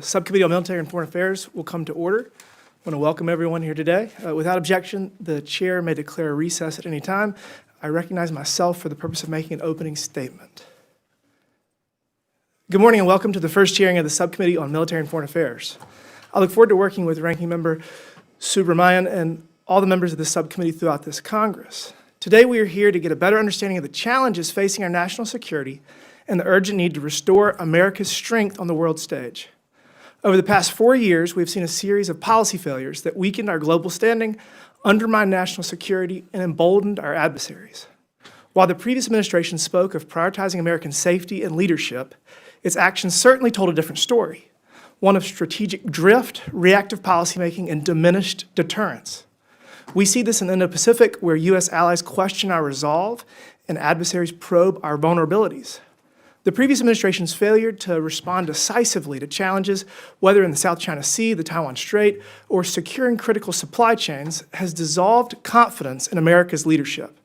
The Subcommittee on Military and Foreign Affairs will come to order. I want to welcome everyone here today. Without objection, the chair may declare a recess at any time. I recognize myself for the purpose of making an opening statement. Good morning and welcome to the first hearing of the Subcommittee on Military and Foreign Affairs. I look forward to working with Ranking Member Subramanian and all the members of the subcommittee throughout this Congress. Today we are here to get a better understanding of the challenges facing our national security and the urgent need to restore America's strength on the world stage. Over the past 4 years, we've seen a series of policy failures that weakened our global standing, undermined national security, and emboldened our adversaries. While the previous administration spoke of prioritizing American safety and leadership, its actions certainly told a different story, one of strategic drift, reactive policymaking, and diminished deterrence. We see this in the Indo-Pacific, where U.S. allies question our resolve and adversaries probe our vulnerabilities. The previous administration's failure to respond decisively to challenges, whether in the South China Sea, the Taiwan Strait, or securing critical supply chains, has dissolved confidence in America's leadership.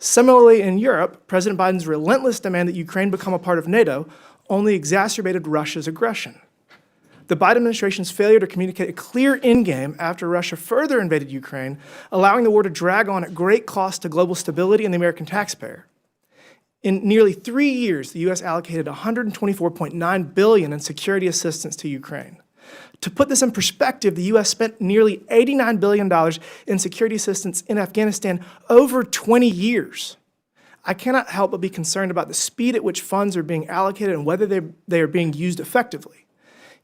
Similarly, in Europe, President Biden's relentless demand that Ukraine become a part of NATO only exacerbated Russia's aggression. The Biden administration's failure to communicate a clear endgame after Russia further invaded Ukraine, allowing the war to drag on at great cost to global stability and the American taxpayer. In nearly 3 years, the U.S. allocated $124.9 billion in security assistance to Ukraine. To put this in perspective, the U.S. spent nearly $89 billion in security assistance in Afghanistan over 20 years. I cannot help but be concerned about the speed at which funds are being allocated and whether they are being used effectively.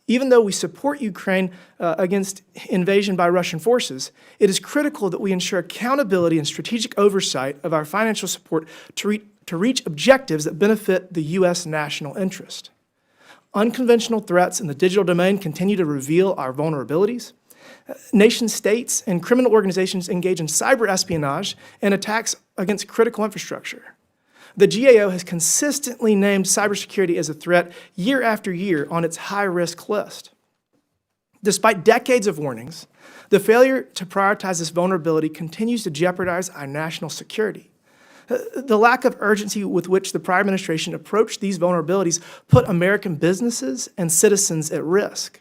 Even though we support Ukraine against invasion by Russian forces, it is critical that we ensure accountability and strategic oversight of our financial support to reach objectives that benefit the U.S. national interest. Unconventional threats in the digital domain continue to reveal our vulnerabilities. Nation states and criminal organizations engage in cyber espionage and attacks against critical infrastructure. The GAO has consistently named cybersecurity as a threat year after year on its high-risk list. Despite decades of warnings, the failure to prioritize this vulnerability continues to jeopardize our national security. The lack of urgency with which the prior administration approached these vulnerabilities put American businesses and citizens at risk.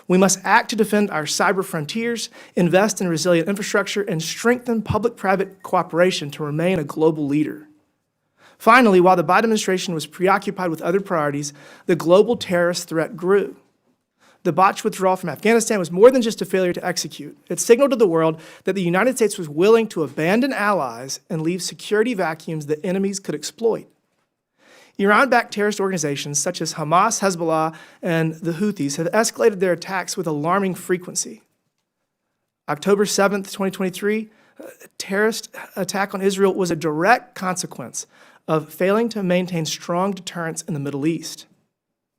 We must act to defend our cyber frontiers, invest in resilient infrastructure, and strengthen public-private cooperation to remain a global leader. Finally, while the Biden administration was preoccupied with other priorities, the global terrorist threat grew. The botched withdrawal from Afghanistan was more than just a failure to execute. It signaled to the world that the United States was willing to abandon allies and leave security vacuums that enemies could exploit. Iran-backed terrorist organizations such as Hamas, Hezbollah, and the Houthis have escalated their attacks with alarming frequency. October 7th, 2023, a terrorist attack on Israel was a direct consequence of failing to maintain strong deterrence in the Middle East.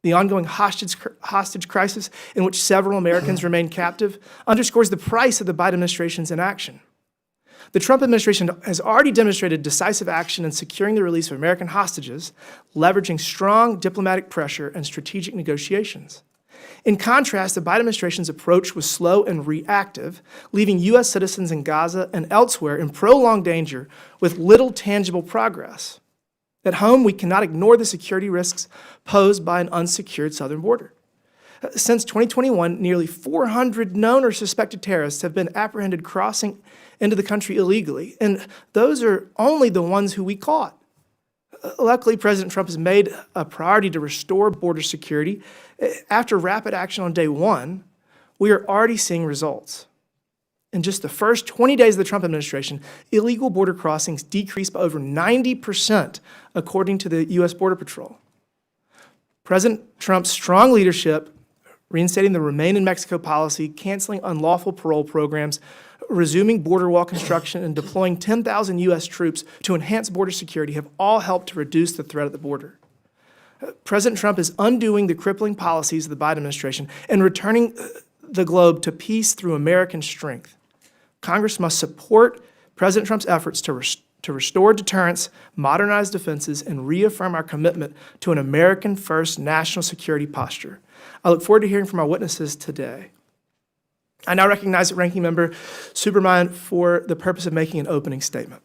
The ongoing hostage crisis, in which several Americans remain captive, underscores the price of the Biden administration's inaction. The Trump administration has already demonstrated decisive action in securing the release of American hostages, leveraging strong diplomatic pressure and strategic negotiations. In contrast, the Biden administration's approach was slow and reactive, leaving U.S. citizens in Gaza and elsewhere in prolonged danger with little tangible progress. At home, we cannot ignore the security risks posed by an unsecured southern border. Since 2021, nearly 400 known or suspected terrorists have been apprehended crossing into the country illegally, and those are only the ones who we caught. Luckily, President Trump has made a priority to restore border security. After rapid action on day one, we are already seeing results. In just the first 20 days of the Trump administration, illegal border crossings decreased by over 90%, according to the U.S. Border Patrol. President Trump's strong leadership, reinstating the Remain in Mexico policy, canceling unlawful parole programs, resuming border wall construction, and deploying 10,000 U.S. troops to enhance border security have all helped to reduce the threat at the border. President Trump is undoing the crippling policies of the Biden administration and returning the globe to peace through American strength. Congress must support President Trump's efforts to restore deterrence, modernize defenses, and reaffirm our commitment to an American-first national security posture. I look forward to hearing from our witnesses today. I now recognize the Ranking Member Subramanian for the purpose of making an opening statement.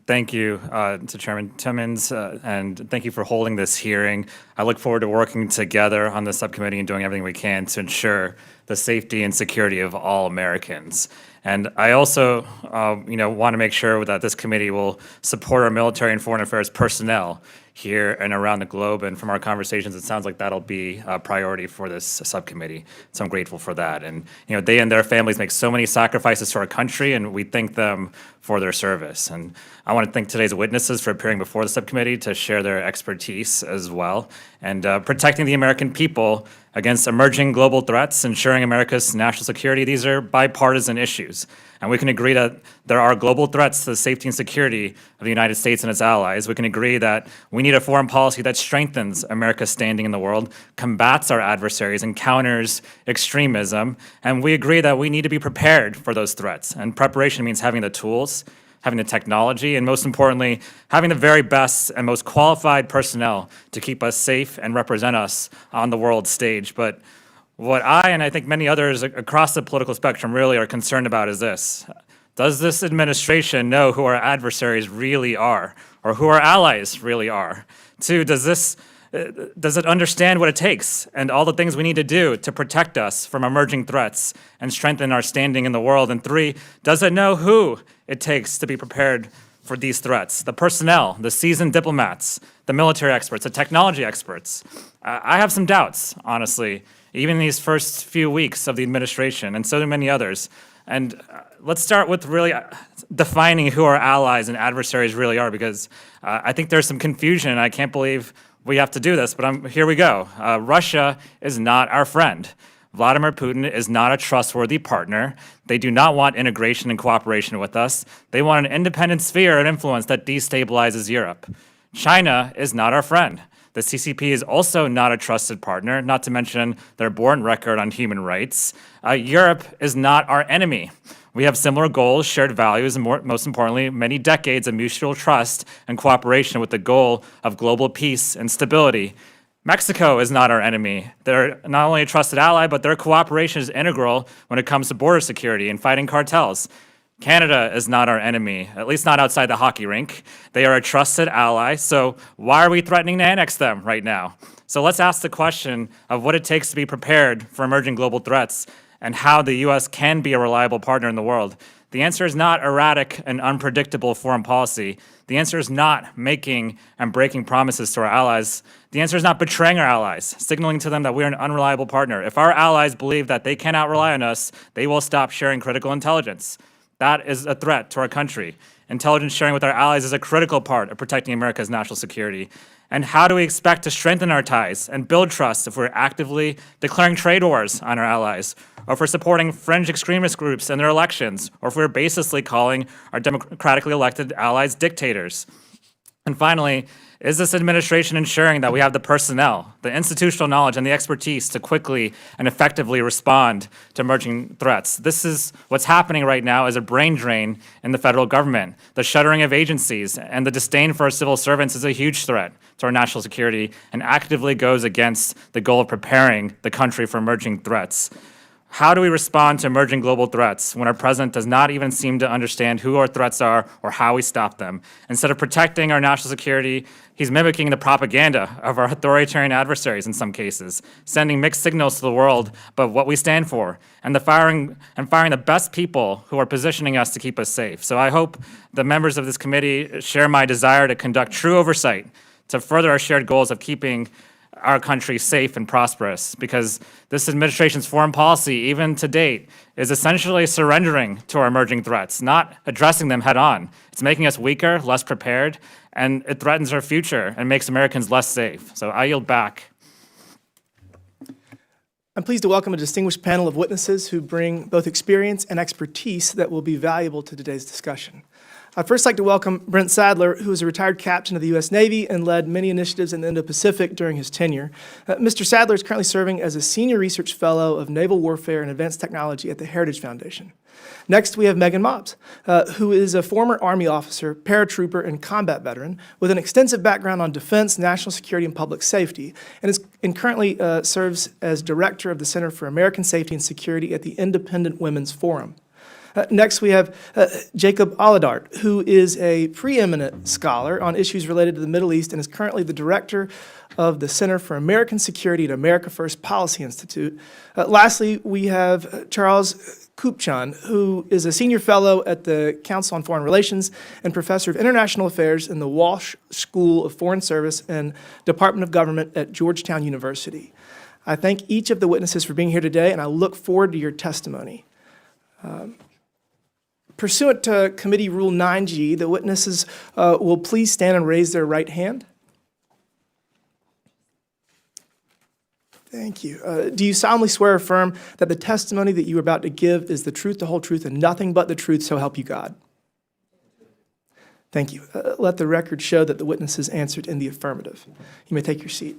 Thank you to Chairman Timmons, and thank you for holding this hearing. I look forward to working together on the subcommittee and doing everything we can to ensure the safety and security of all Americans. And I also, want to make sure that this committee will support our military and foreign affairs personnel here and around the globe. And from our conversations, it sounds like that'll be a priority for this subcommittee. So I'm grateful for that. And they and their families make so many sacrifices to our country, and we thank them for their service. And I want to thank today's witnesses for appearing before the subcommittee to share their expertise as well. And protecting the American people against emerging global threats, ensuring America's national security, these are bipartisan issues. And we can agree that there are global threats to the safety and security of the United States and its allies. We can agree that we need a foreign policy that strengthens America's standing in the world, combats our adversaries, and counters extremism. And we agree that we need to be prepared for those threats. And preparation means having the tools, having the technology, and most importantly, having the very best and most qualified personnel to keep us safe and represent us on the world stage. But what I, and I think many others across the political spectrum, really are concerned about is this. Does this administration know who our adversaries really are, or who our allies really are? Two, does it understand what it takes and all the things we need to do to protect us from emerging threats and strengthen our standing in the world? And three, does it know who it takes to be prepared for these threats? The personnel, the seasoned diplomats, the military experts, the technology experts. I have some doubts, honestly, even in these first few weeks of the administration, and so do many others. And let's start with really defining who our allies and adversaries really are, because I think there's some confusion, and I can't believe we have to do this, but here we go. Russia is not our friend. Vladimir Putin is not a trustworthy partner. They do not want integration and cooperation with us. They want an independent sphere of influence that destabilizes Europe. China is not our friend. The CCP is also not a trusted partner, not to mention their abhorrent record on human rights. Europe is not our enemy. We have similar goals, shared values, and most importantly, many decades of mutual trust and cooperation with the goal of global peace and stability. Mexico is not our enemy. They're not only a trusted ally, but their cooperation is integral when it comes to border security and fighting cartels. Canada is not our enemy, at least not outside the hockey rink. They are a trusted ally, so why are we threatening to annex them right now? So let's ask the question of what it takes to be prepared for emerging global threats and how the U.S. can be a reliable partner in the world. The answer is not erratic and unpredictable foreign policy. The answer is not making and breaking promises to our allies. The answer is not betraying our allies, signaling to them that we are an unreliable partner. If our allies believe that they cannot rely on us, they will stop sharing critical intelligence. That is a threat to our country. Intelligence sharing with our allies is a critical part of protecting America's national security. And how do we expect to strengthen our ties and build trust if we're actively declaring trade wars on our allies, or if we're supporting fringe extremist groups in their elections, or if we're baselessly calling our democratically elected allies dictators? And finally, is this administration ensuring that we have the personnel, the institutional knowledge, and the expertise to quickly and effectively respond to emerging threats? This is what's happening right now is a brain drain in the federal government. The shuttering of agencies and the disdain for our civil servants is a huge threat to our national security and actively goes against the goal of preparing the country for emerging threats. How do we respond to emerging global threats when our president does not even seem to understand who our threats are or how we stop them? Instead of protecting our national security, he's mimicking the propaganda of our authoritarian adversaries in some cases, sending mixed signals to the world about what we stand for, and firing the best people who are positioning us to keep us safe. So I hope the members of this committee share my desire to conduct true oversight to further our shared goals of keeping our country safe and prosperous, because this administration's foreign policy, even to date, is essentially surrendering to our emerging threats, not addressing them head on. It's making us weaker, less prepared, and it threatens our future and makes Americans less safe. So I yield back. I'm pleased to welcome a distinguished panel of witnesses who bring both experience and expertise that will be valuable to today's discussion. I'd first like to welcome Brent Sadler, who is a retired captain of the U.S. Navy and led many initiatives in the Indo-Pacific during his tenure. Mr. Sadler is currently serving as a Senior Research Fellow of Naval Warfare and Advanced Technology at the Heritage Foundation. Next, we have Megan Mobbs, who is a former Army officer, paratrooper, and combat veteran with an extensive background on defense, national security, and public safety, and currently serves as Director of the Center for American Safety and Security at the Independent Women's Forum. Next, we have Jacob Olidort, who is a preeminent scholar on issues related to the Middle East and is currently the director of the Center for American Security at America First Policy Institute. Lastly, we have Charles Kupchan, who is a senior fellow at the Council on Foreign Relations and professor of international affairs in the Walsh School of Foreign Service and Department of Government at Georgetown University. I thank each of the witnesses for being here today, and I look forward to your testimony. Pursuant to Committee Rule 9G, the witnesses will please stand and raise their right hand. Thank you. Do you solemnly swear or affirm that the testimony that you are about to give is the truth, the whole truth, and nothing but the truth, so help you God? Thank you. Let the record show that the witnesses answered in the affirmative. You may take your seat.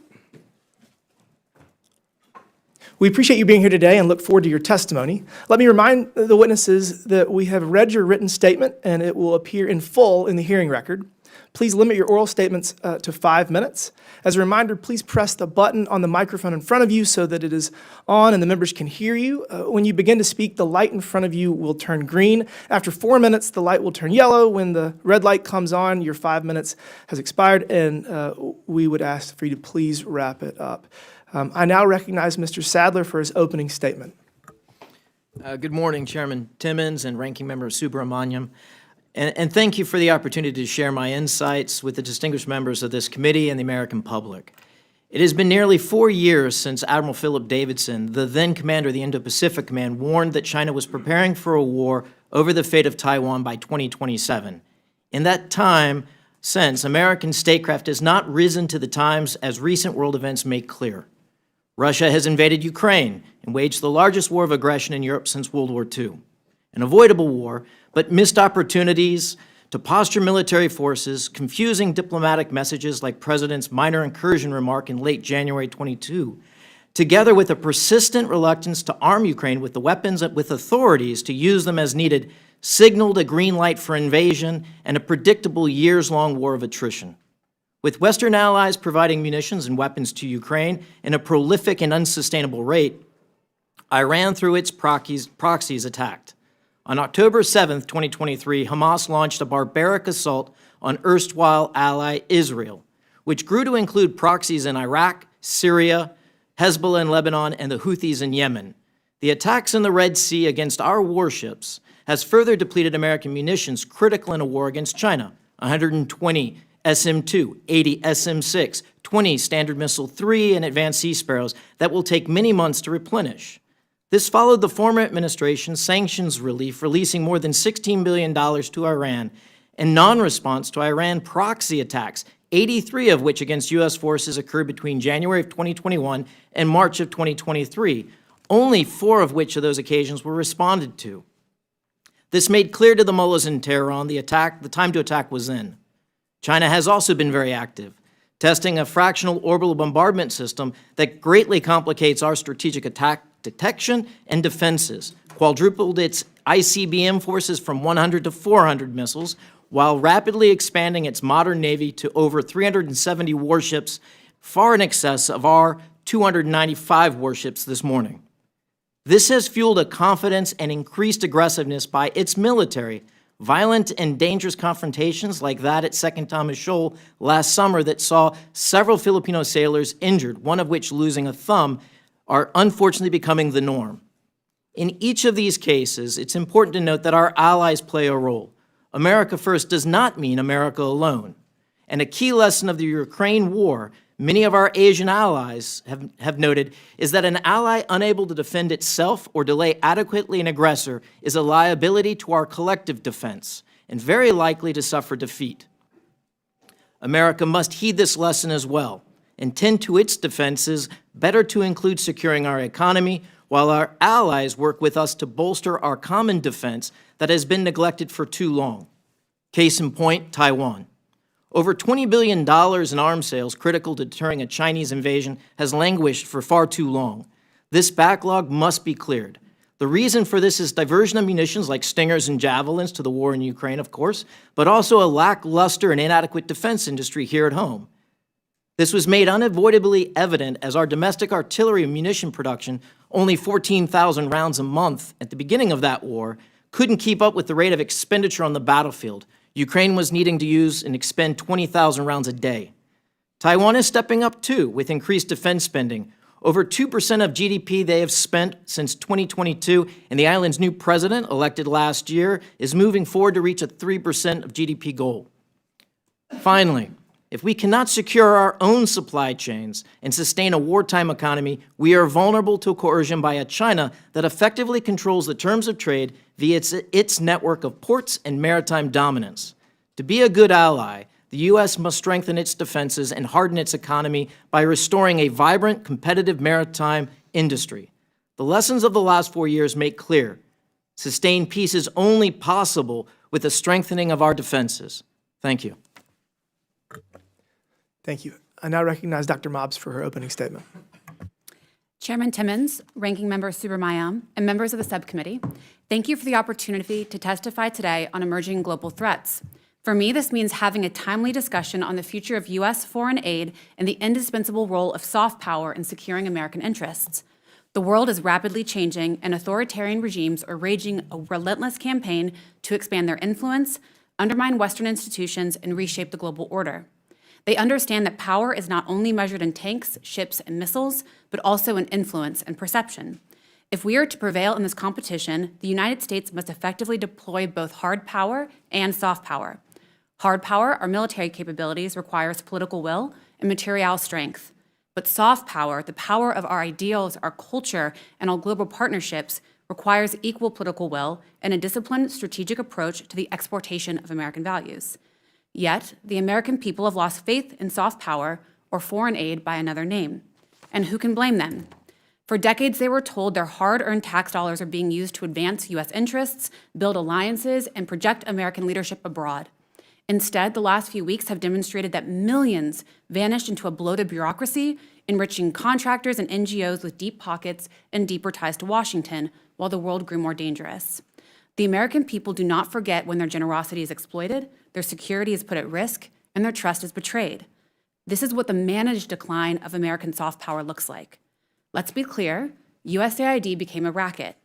We appreciate you being here today and look forward to your testimony. Let me remind the witnesses that we have read your written statement and it will appear in full in the hearing record. Please limit your oral statements to 5 minutes. As a reminder, please press the button on the microphone in front of you so that it is on and the members can hear you. When you begin to speak, the light in front of you will turn green. After 4 minutes, the light will turn yellow. When the red light comes on, your 5 minutes has expired, and we would ask for you to please wrap it up. I now recognize Mr. Sadler for his opening statement. Good morning, Chairman Timmons and Ranking Member Subramaniam. And thank you for the opportunity to share my insights with the distinguished members of this committee and the American public. It has been nearly 4 years since Admiral Philip Davidson, the then commander of the Indo-Pacific Command, warned that China was preparing for a war over the fate of Taiwan by 2027. In that time since, American statecraft has not risen to the times as recent world events make clear. Russia has invaded Ukraine and waged the largest war of aggression in Europe since World War II. An avoidable war, but missed opportunities to posture military forces, confusing diplomatic messages like President's minor incursion remark in late January 22, together with a persistent reluctance to arm Ukraine with the weapons with authorities to use them as needed, signaled a green light for invasion and a predictable years-long war of attrition. With Western allies providing munitions and weapons to Ukraine in a prolific and unsustainable rate, Iran, through its proxies, attacked. On October 7, 2023, Hamas launched a barbaric assault on erstwhile ally Israel, which grew to include proxies in Iraq, Syria, Hezbollah in Lebanon, and the Houthis in Yemen. The attacks in the Red Sea against our warships has further depleted American munitions critical in a war against China. 120 SM-2, 80 SM-6, 20 Standard Missile-3, and Advanced Sea Sparrows that will take many months to replenish. This followed the former administration's sanctions relief, releasing more than $16 billion to Iran, and non-response to Iran proxy attacks, 83 of which against U.S. forces occurred between January of 2021 and March of 2023, only 4 of which of those occasions were responded to. This made clear to the mullahs in Tehran the time to attack was in. China has also been very active, testing a fractional orbital bombardment system that greatly complicates our strategic attack detection and defenses, quadrupled its ICBM forces from 100 to 400 missiles, while rapidly expanding its modern Navy to over 370 warships, far in excess of our 295 warships this morning. This has fueled a confidence and increased aggressiveness by its military. Violent and dangerous confrontations like that at Second Thomas Shoal last summer that saw several Filipino sailors injured, one of which losing a thumb, are unfortunately becoming the norm. In each of these cases, it's important to note that our allies play a role. America first does not mean America alone. And a key lesson of the Ukraine war, many of our Asian allies have noted, is that an ally unable to defend itself or delay adequately an aggressor is a liability to our collective defense and very likely to suffer defeat. America must heed this lesson as well and tend to its defenses better to include securing our economy, while our allies work with us to bolster our common defense that has been neglected for too long. Case in point, Taiwan. Over $20 billion in arms sales critical to deterring a Chinese invasion has languished for far too long. This backlog must be cleared. The reason for this is diversion of munitions like Stingers and Javelins to the war in Ukraine, of course, but also a lackluster and inadequate defense industry here at home. This was made unavoidably evident as our domestic artillery and munition production, only 14,000 rounds a month at the beginning of that war, couldn't keep up with the rate of expenditure on the battlefield. Ukraine was needing to use and expend 20,000 rounds a day. Taiwan is stepping up too with increased defense spending. Over 2% of GDP they have spent since 2022, and the island's new president, elected last year, is moving forward to reach a 3% of GDP goal. Finally, if we cannot secure our own supply chains and sustain a wartime economy, we are vulnerable to coercion by a China that effectively controls the terms of trade via its network of ports and maritime dominance. To be a good ally, the U.S. must strengthen its defenses and harden its economy by restoring a vibrant, competitive maritime industry. The lessons of the last 4 years make clear sustained peace is only possible with the strengthening of our defenses. Thank you. Thank you. I now recognize Dr. Mobbs for her opening statement. Chairman Timmons, Ranking Member Subramaniam, and members of the subcommittee, thank you for the opportunity to testify today on emerging global threats. For me, this means having a timely discussion on the future of U.S. foreign aid and the indispensable role of soft power in securing American interests. The world is rapidly changing, and authoritarian regimes are waging a relentless campaign to expand their influence, undermine Western institutions, and reshape the global order. They understand that power is not only measured in tanks, ships, and missiles, but also in influence and perception. If we are to prevail in this competition, the United States must effectively deploy both hard power and soft power. Hard power, our military capabilities, requires political will and material strength. But soft power, the power of our ideals, our culture, and our global partnerships, requires equal political will and a disciplined, strategic approach to the exportation of American values. Yet, the American people have lost faith in soft power or foreign aid by another name. And who can blame them? For decades, they were told their hard-earned tax dollars are being used to advance U.S. interests, build alliances, and project American leadership abroad. Instead, the last few weeks have demonstrated that millions vanished into a bloated bureaucracy, enriching contractors and NGOs with deep pockets and deeper ties to Washington, while the world grew more dangerous. The American people do not forget when their generosity is exploited, their security is put at risk, and their trust is betrayed. This is what the managed decline of American soft power looks like. Let's be clear, USAID became a racket.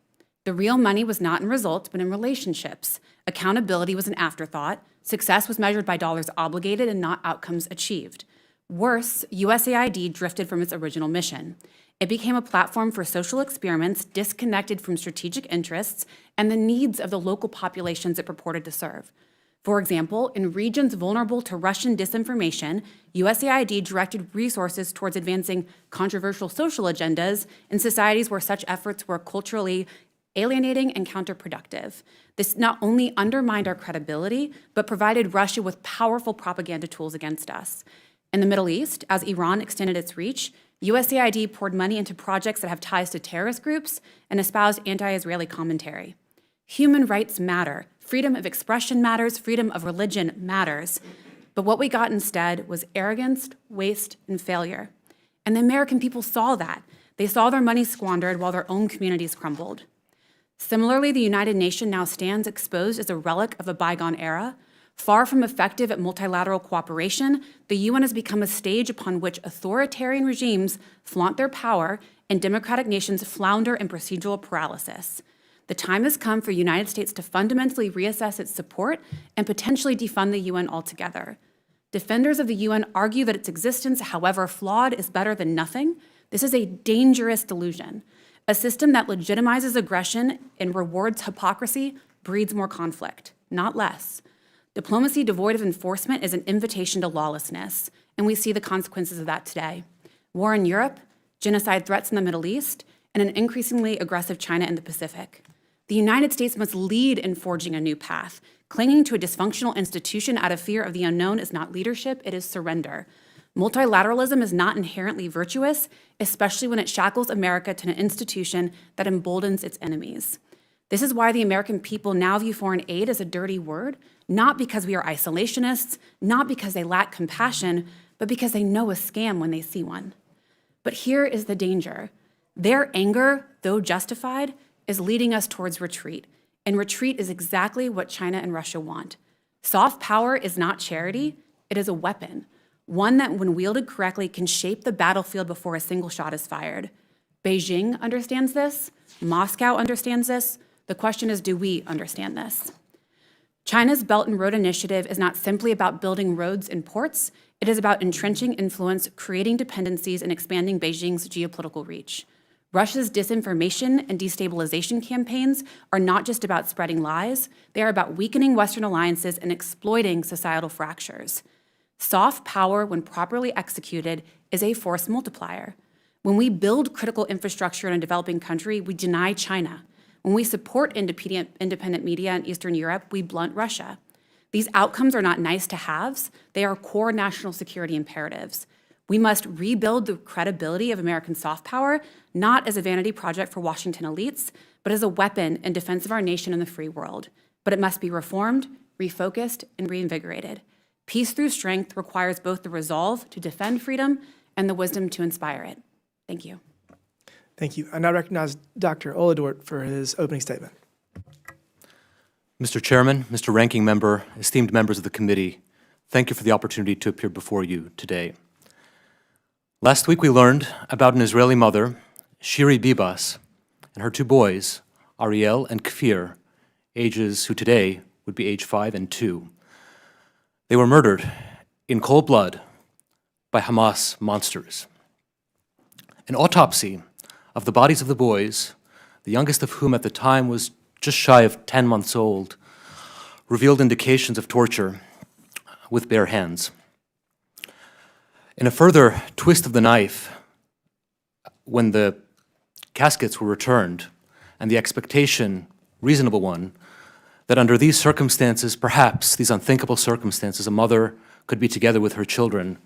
The real money was not in results, but in relationships. Accountability was an afterthought. Success was measured by dollars obligated and not outcomes achieved. Worse, USAID drifted from its original mission. It became a platform for social experiments disconnected from strategic interests and the needs of the local populations it purported to serve. For example, in regions vulnerable to Russian disinformation, USAID directed resources towards advancing controversial social agendas in societies where such efforts were culturally alienating and counterproductive. This not only undermined our credibility, but provided Russia with powerful propaganda tools against us. In the Middle East, as Iran extended its reach, USAID poured money into projects that have ties to terrorist groups and espoused anti-Israeli commentary. Human rights matter. Freedom of expression matters. Freedom of religion matters. But what we got instead was arrogance, waste, and failure. And the American people saw that. They saw their money squandered while their own communities crumbled. Similarly, the United Nations now stands exposed as a relic of a bygone era. Far from effective at multilateral cooperation, the UN has become a stage upon which authoritarian regimes flaunt their power and democratic nations flounder in procedural paralysis. The time has come for the United States to fundamentally reassess its support and potentially defund the UN altogether. Defenders of the UN argue that its existence, however flawed, is better than nothing. This is a dangerous delusion. A system that legitimizes aggression and rewards hypocrisy breeds more conflict, not less. Diplomacy devoid of enforcement is an invitation to lawlessness, and we see the consequences of that today. War in Europe, genocide threats in the Middle East, and an increasingly aggressive China in the Pacific. The United States must lead in forging a new path. Clinging to a dysfunctional institution out of fear of the unknown is not leadership, it is surrender. Multilateralism is not inherently virtuous, especially when it shackles America to an institution that emboldens its enemies. This is why the American people now view foreign aid as a dirty word, not because we are isolationists, not because they lack compassion, but because they know a scam when they see one. But here is the danger. Their anger, though justified, is leading us towards retreat, and retreat is exactly what China and Russia want. Soft power is not charity, it is a weapon, one that, when wielded correctly, can shape the battlefield before a single shot is fired. Beijing understands this, Moscow understands this, The question is, do we understand this? China's Belt and Road Initiative is not simply about building roads and ports. It is about entrenching influence, creating dependencies, and expanding Beijing's geopolitical reach. Russia's disinformation and destabilization campaigns are not just about spreading lies, they are about weakening Western alliances and exploiting societal fractures. Soft power, when properly executed, is a force multiplier. When we build critical infrastructure in a developing country, we deny China. When we support independent media in Eastern Europe, we blunt Russia. These outcomes are not nice-to-haves, they are core national security imperatives. We must rebuild the credibility of American soft power, not as a vanity project for Washington elites, but as a weapon in defense of our nation and the free world. But it must be reformed, refocused, and reinvigorated. Peace through strength requires both the resolve to defend freedom and the wisdom to inspire it. Thank you. Thank you. I now recognize Dr. Olidort for his opening statement. Mr. Chairman, Mr. Ranking Member, esteemed members of the committee, thank you for the opportunity to appear before you today. Last week we learned about an Israeli mother, Shiri Bibas, and her two boys, Ariel and Kfir, who today would be age 5 and 2. They were murdered in cold blood by Hamas monsters. An autopsy of the bodies of the boys, the youngest of whom at the time was just shy of 10 months old, revealed indications of torture with bare hands. In a further twist of the knife, when the caskets were returned, and the expectation, reasonable one, that under these circumstances, perhaps these unthinkable circumstances, a mother could be together with her children,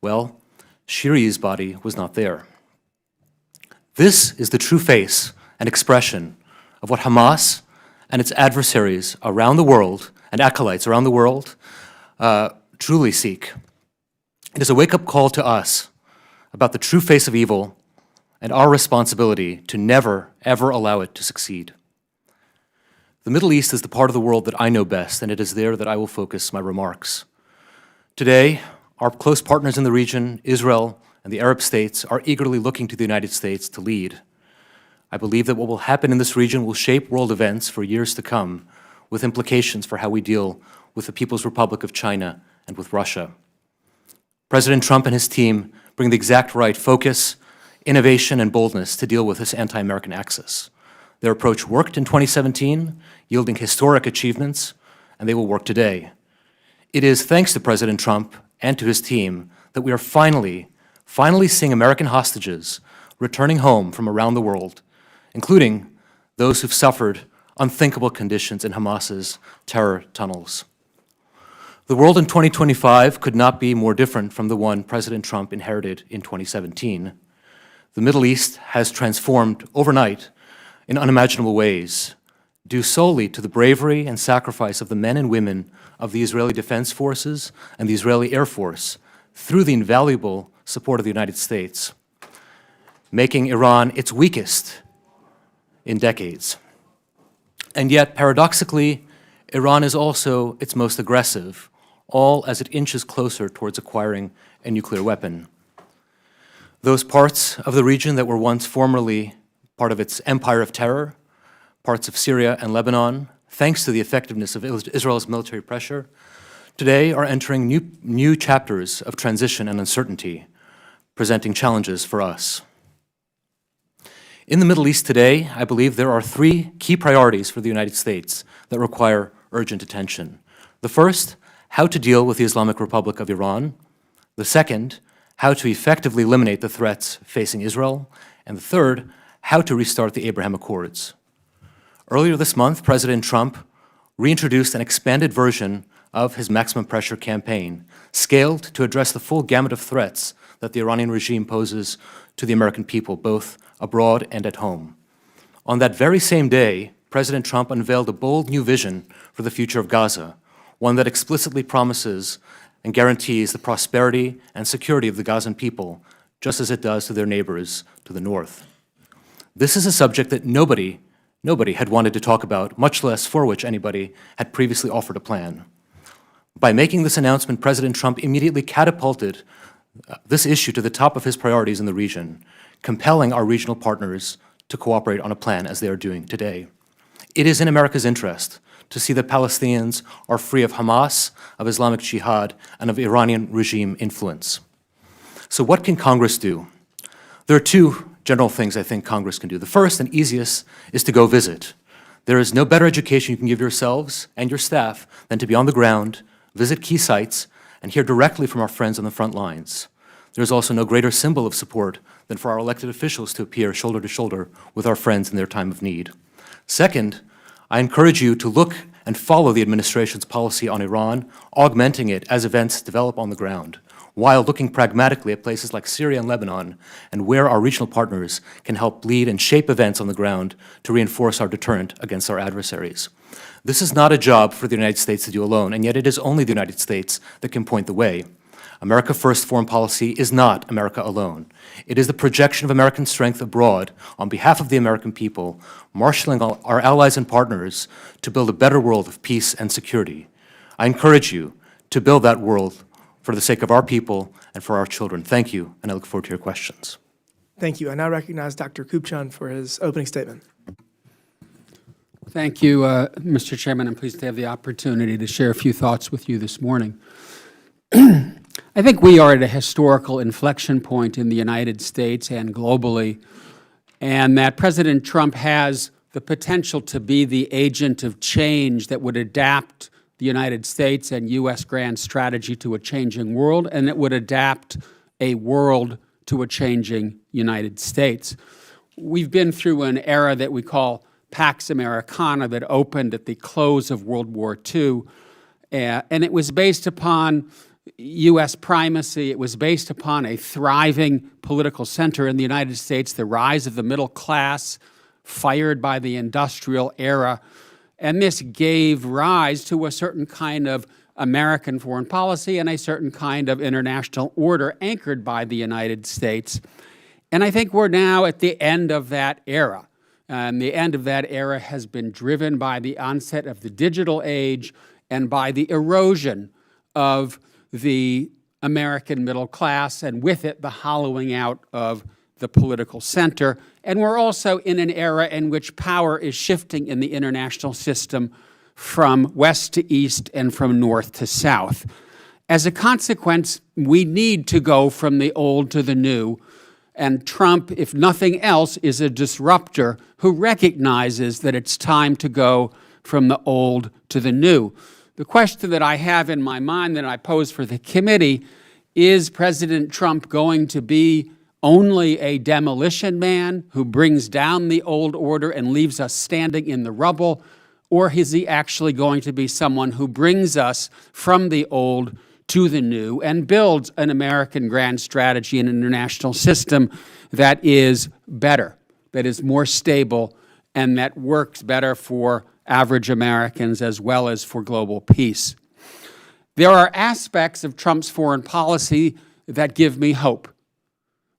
well, Shiri's body was not there. This is the true face and expression of what Hamas and its adversaries around the world and acolytes around the world truly seek. It is a wake-up call to us about the true face of evil and our responsibility to never, ever allow it to succeed. The Middle East is the part of the world that I know best, and it is there that I will focus my remarks. Today, our close partners in the region, Israel and the Arab states, are eagerly looking to the United States to lead. I believe that what will happen in this region will shape world events for years to come, with implications for how we deal with the People's Republic of China and with Russia. President Trump and his team bring the exact right focus, innovation, and boldness to deal with this anti-American axis. Their approach worked in 2017, yielding historic achievements, and they will work today. It is thanks to President Trump and to his team that we are finally seeing American hostages returning home from around the world, including those who've suffered unthinkable conditions in Hamas's terror tunnels. The world in 2025 could not be more different from the one President Trump inherited in 2017. The Middle East has transformed overnight in unimaginable ways, due solely to the bravery and sacrifice of the men and women of the Israeli Defense Forces and the Israeli Air Force through the invaluable support of the United States, making Iran its weakest in decades. And yet, paradoxically, Iran is also its most aggressive, all as it inches closer towards acquiring a nuclear weapon. Those parts of the region that were once formerly part of its empire of terror, parts of Syria and Lebanon, thanks to the effectiveness of Israel's military pressure, today are entering new chapters of transition and uncertainty, presenting challenges for us. In the Middle East today, I believe there are 3 key priorities for the United States that require urgent attention. The first, how to deal with the Islamic Republic of Iran. The second, how to effectively eliminate the threats facing Israel. And the third, how to restart the Abraham Accords. Earlier this month, President Trump reintroduced an expanded version of his maximum pressure campaign, scaled to address the full gamut of threats that the Iranian regime poses to the American people, both abroad and at home. On that very same day, President Trump unveiled a bold new vision for the future of Gaza, one that explicitly promises and guarantees the prosperity and security of the Gazan people, just as it does to their neighbors to the north. This is a subject that nobody had wanted to talk about, much less for which anybody had previously offered a plan. By making this announcement, President Trump immediately catapulted this issue to the top of his priorities in the region, compelling our regional partners to cooperate on a plan as they are doing today. It is in America's interest to see that Palestinians are free of Hamas, of Islamic Jihad, and of Iranian regime influence. So what can Congress do? There are two general things I think Congress can do. The first and easiest is to go visit. There is no better education you can give yourselves and your staff than to be on the ground, visit key sites, and hear directly from our friends on the front lines. There's also no greater symbol of support than for our elected officials to appear shoulder to shoulder with our friends in their time of need. Second, I encourage you to look and follow the administration's policy on Iran, augmenting it as events develop on the ground, while looking pragmatically at places like Syria and Lebanon, and where our regional partners can help lead and shape events on the ground to reinforce our deterrent against our adversaries. This is not a job for the United States to do alone, and yet it is only the United States that can point the way. America First foreign policy is not America alone. It is the projection of American strength abroad on behalf of the American people, marshaling our allies and partners to build a better world of peace and security. I encourage you to build that world for the sake of our people and for our children. Thank you, and I look forward to your questions. Thank you. I now recognize Dr. Kupchan for his opening statement. Thank you, Mr. Chairman. I'm pleased to have the opportunity to share a few thoughts with you this morning. I think we are at a historical inflection point in the United States and globally, and that President Trump has the potential to be the agent of change that would adapt the United States and U.S. grand strategy to a changing world, and it would adapt a world to a changing United States. We've been through an era that we call Pax Americana that opened at the close of World War II, and it was based upon U.S. primacy. It was based upon a thriving political center in the United States, the rise of the middle class, fired by the industrial era, and this gave rise to a certain kind of American foreign policy and a certain kind of international order anchored by the United States. And I think we're now at the end of that era. And the end of that era has been driven by the onset of the digital age and by the erosion of the American middle class, and with it, the hollowing out of the political center. And we're also in an era in which power is shifting in the international system from west to east and from north to south. As a consequence, we need to go from the old to the new, and Trump, if nothing else, is a disruptor who recognizes that it's time to go from the old to the new. The question that I have in my mind that I pose for the committee is President Trump going to be only a demolition man who brings down the old order and leaves us standing in the rubble, or is he actually going to be someone who brings us from the old to the new and builds an American grand strategy and international system that is better, that is more stable, and that works better for average Americans as well as for global peace? There are aspects of Trump's foreign policy that give me hope.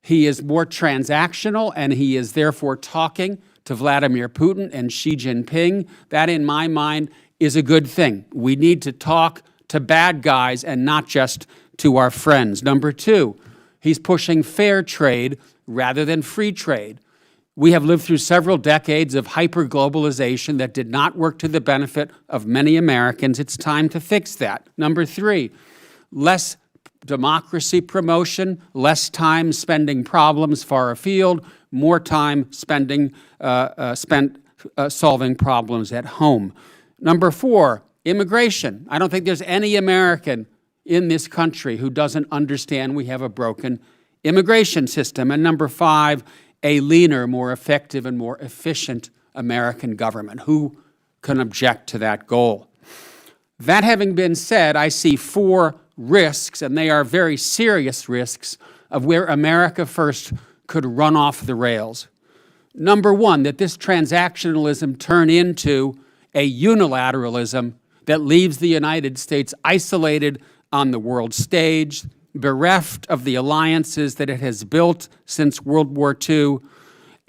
He is more transactional, and he is therefore talking to Vladimir Putin and Xi Jinping. That, in my mind, is a good thing. We need to talk to bad guys and not just to our friends. Number two, he's pushing fair trade rather than free trade. We have lived through several decades of hyper-globalization that did not work to the benefit of many Americans. It's time to fix that. Number three, less democracy promotion, less time spending problems far afield, more time spent solving problems at home. Number four, immigration. I don't think there's any American in this country who doesn't understand we have a broken immigration system. And number five, a leaner, more effective, and more efficient American government. Who can object to that goal? That having been said, I see four risks, and they are very serious risks, of where America First could run off the rails. Number one, that this transactionalism turn into a unilateralism that leaves the United States isolated on the world stage, bereft of the alliances that it has built since World War II,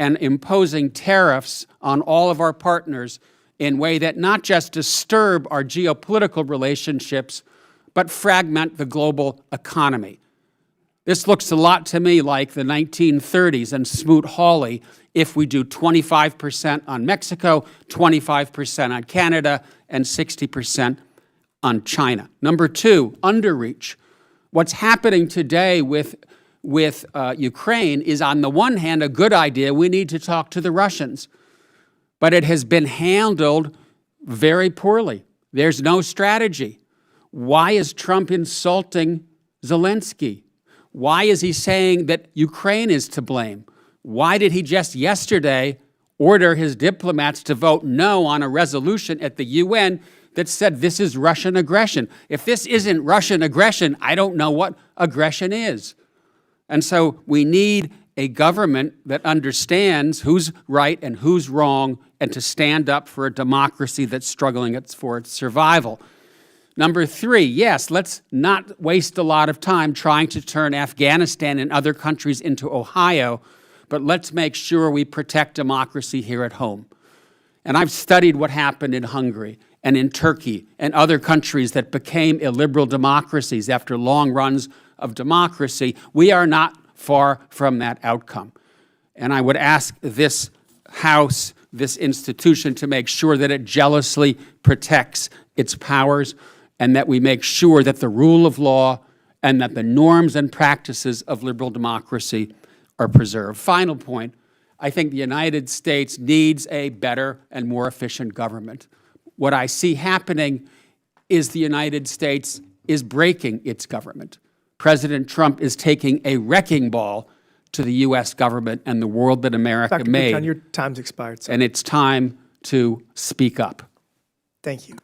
and imposing tariffs on all of our partners in a way that not just disturb our geopolitical relationships, but fragment the global economy. This looks a lot to me like the 1930s and Smoot-Hawley if we do 25% on Mexico, 25% on Canada, and 60% on China. Number two, underreach. What's happening today with Ukraine is, on the one hand, a good idea. We need to talk to the Russians. But it has been handled very poorly. There's no strategy. Why is Trump insulting Zelensky? Why is he saying that Ukraine is to blame? Why did he just yesterday order his diplomats to vote no on a resolution at the UN that said this is Russian aggression? If this isn't Russian aggression, I don't know what aggression is. And so we need a government that understands who's right and who's wrong, and to stand up for a democracy that's struggling for its survival. Number three, yes, let's not waste a lot of time trying to turn Afghanistan and other countries into Ohio, but let's make sure we protect democracy here at home. And I've studied what happened in Hungary and in Turkey and other countries that became illiberal democracies after long runs of democracy. We are not far from that outcome. And I would ask this House, this institution, to make sure that it jealously protects its powers, and that we make sure that the rule of law and that the norms and practices of liberal democracy are preserved. Final point, I think the United States needs a better and more efficient government. What I see happening is the United States is breaking its government. President Trump is taking a wrecking ball to the U.S. government and the world that America Dr. made. Kupchan, your time's expired, sir. And it's time to speak up. Thank you.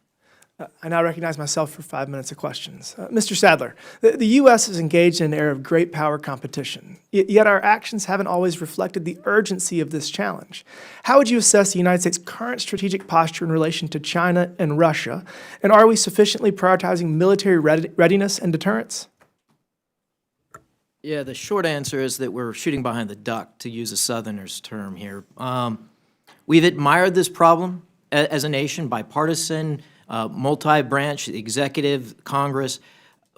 I now recognize myself for 5 minutes of questions. Mr. Sadler, the U.S. is engaged in an era of great power competition, yet our actions haven't always reflected the urgency of this challenge. How would you assess the United States' current strategic posture in relation to China and Russia, and are we sufficiently prioritizing military readiness and deterrence? Yeah, the short answer is that we're shooting behind the duck, to use a Southerner's term here. We've admired this problem as a nation, bipartisan, multi-branch, executive, Congress,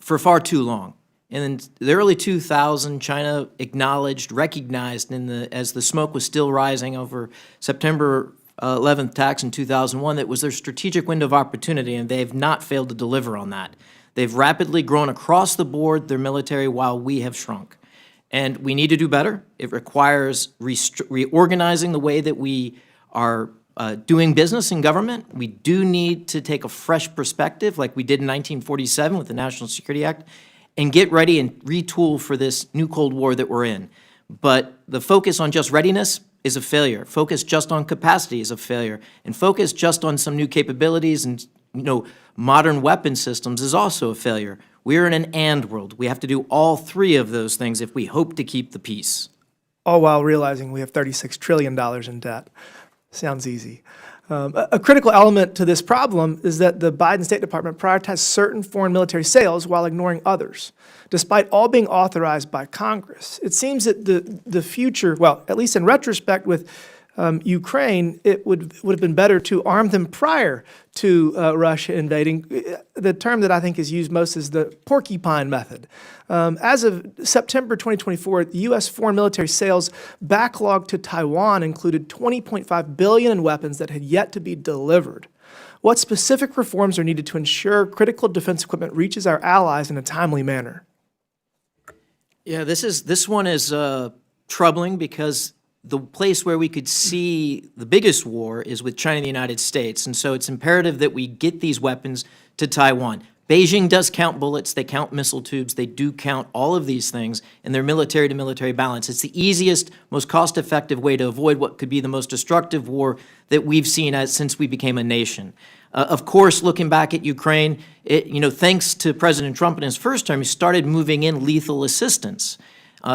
for far too long. In the early 2000s, China acknowledged, recognized as the smoke was still rising over September 11th attacks in 2001, that was their strategic window of opportunity, and they have not failed to deliver on that. They've rapidly grown across the board, their military, while we have shrunk. And we need to do better. It requires reorganizing the way that we are doing business in government. We do need to take a fresh perspective, like we did in 1947 with the National Security Act, and get ready and retool for this new Cold War that we're in. But the focus on just readiness is a failure. Focus just on capacity is a failure. And focus just on some new capabilities and modern weapon systems is also a failure. We're in an and world. We have to do all three of those things if we hope to keep the peace. All while realizing we have $36 trillion in debt. Sounds easy. A critical element to this problem is that the Biden State Department prioritized certain foreign military sales while ignoring others, despite all being authorized by Congress. It seems that the future, well, at least in retrospect with Ukraine, it would have been better to arm them prior to Russia invading. The term that I think is used most is the porcupine method. As of September 2024, the U.S. foreign military sales backlog to Taiwan included $20.5 billion in weapons that had yet to be delivered. What specific reforms are needed to ensure critical defense equipment reaches our allies in a timely manner? Yeah, this one is troubling because the place where we could see the biggest war is with China and the United States, and so it's imperative that we get these weapons to Taiwan. Beijing does count bullets, they count missile tubes, they do count all of these things in their military-to-military balance. It's the easiest, most cost-effective way to avoid what could be the most destructive war that we've seen since we became a nation. Of course, looking back at Ukraine, thanks to President Trump in his first term, he started moving in lethal assistance.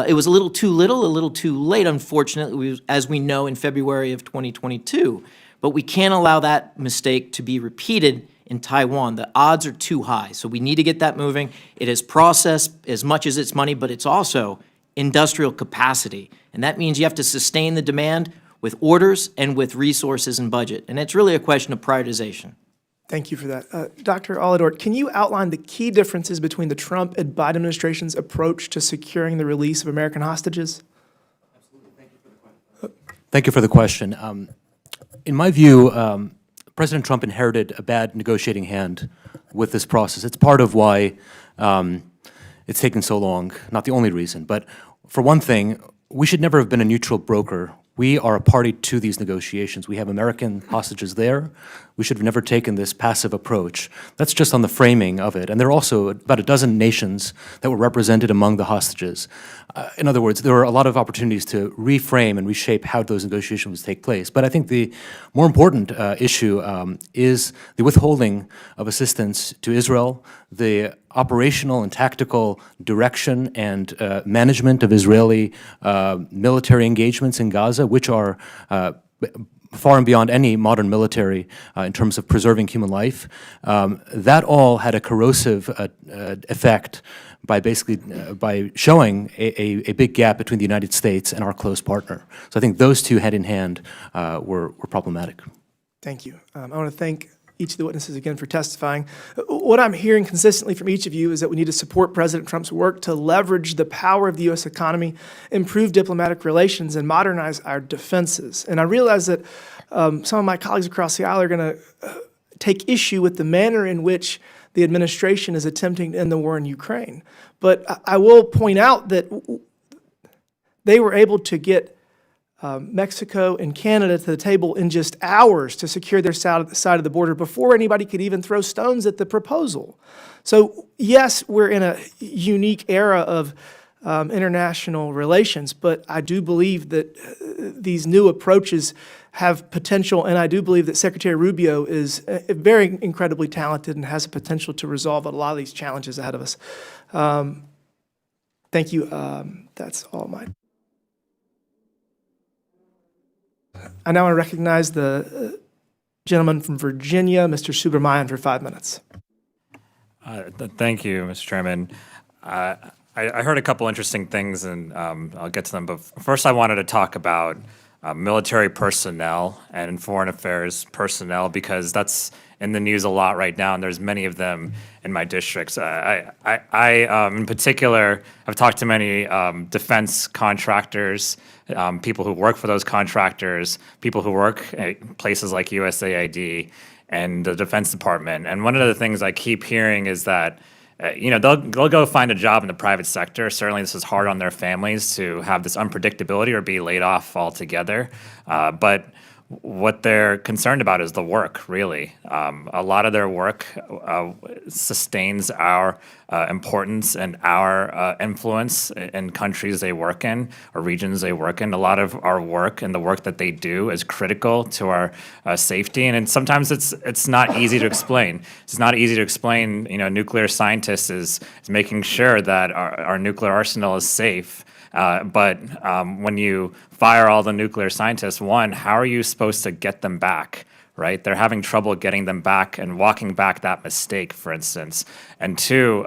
It was a little too little, a little too late, unfortunately, as we know, in February of 2022. But we can't allow that mistake to be repeated in Taiwan. The odds are too high, so we need to get that moving. It is process as much as it's money, but it's also industrial capacity. And that means you have to sustain the demand with orders and with resources and budget. And it's really a question of prioritization. Thank you for that. Dr. Olidort, can you outline the key differences between the Trump and Biden administration's approach to securing the release of American hostages? Absolutely. Thank you for the question. Thank you for the question. In my view, President Trump inherited a bad negotiating hand with this process. It's part of why it's taken so long, not the only reason. But for one thing, we should never have been a neutral broker. We are a party to these negotiations. We have American hostages there. We should have never taken this passive approach. That's just on the framing of it. And there are also about a dozen nations that were represented among the hostages. In other words, there are a lot of opportunities to reframe and reshape how those negotiations take place. But I think the more important issue is the withholding of assistance to Israel, the operational and tactical direction and management of Israeli military engagements in Gaza, which are far and beyond any modern military in terms of preserving human life. That all had a corrosive effect by showing a big gap between the United States and our close partner. So I think those two hand in hand were problematic. Thank you. I want to thank each of the witnesses again for testifying. What I'm hearing consistently from each of you is that we need to support President Trump's work to leverage the power of the U.S. economy, improve diplomatic relations, and modernize our defenses. And I realize that some of my colleagues across the aisle are going to take issue with the manner in which the administration is attempting to end the war in Ukraine. But I will point out that they were able to get Mexico and Canada to the table in just hours to secure their side of the border before anybody could even throw stones at the proposal. So yes, we're in a unique era of international relations, but I do believe that these new approaches have potential, and I do believe that Secretary Rubio is very incredibly talented and has a potential to resolve a lot of these challenges ahead of us. Thank you. That's all mine. I now want to recognize the gentleman from Virginia, Mr. Subramanian, for 5 minutes. Thank you, Mr. Chairman. I heard a couple interesting things, and I'll get to them. But first, I wanted to talk about military personnel and foreign affairs personnel, because that's in the news a lot right now, and there's many of them in my districts. I in particular, have talked to many defense contractors, people who work for those contractors, people who work at places like USAID and the Defense Department. And one of the things I keep hearing is that they'll go find a job in the private sector. Certainly, this is hard on their families to have this unpredictability or be laid off altogether. But what they're concerned about is the work, really. A lot of their work sustains our importance and our influence in countries they work in or regions they work in. A lot of our work and the work that they do is critical to our safety, and sometimes it's not easy to explain. It's not easy to explain. Nuclear scientists is making sure that our nuclear arsenal is safe. But when you fire all the nuclear scientists, one, how are you supposed to get them back, right? They're having trouble getting them back and walking back that mistake, for instance. And two,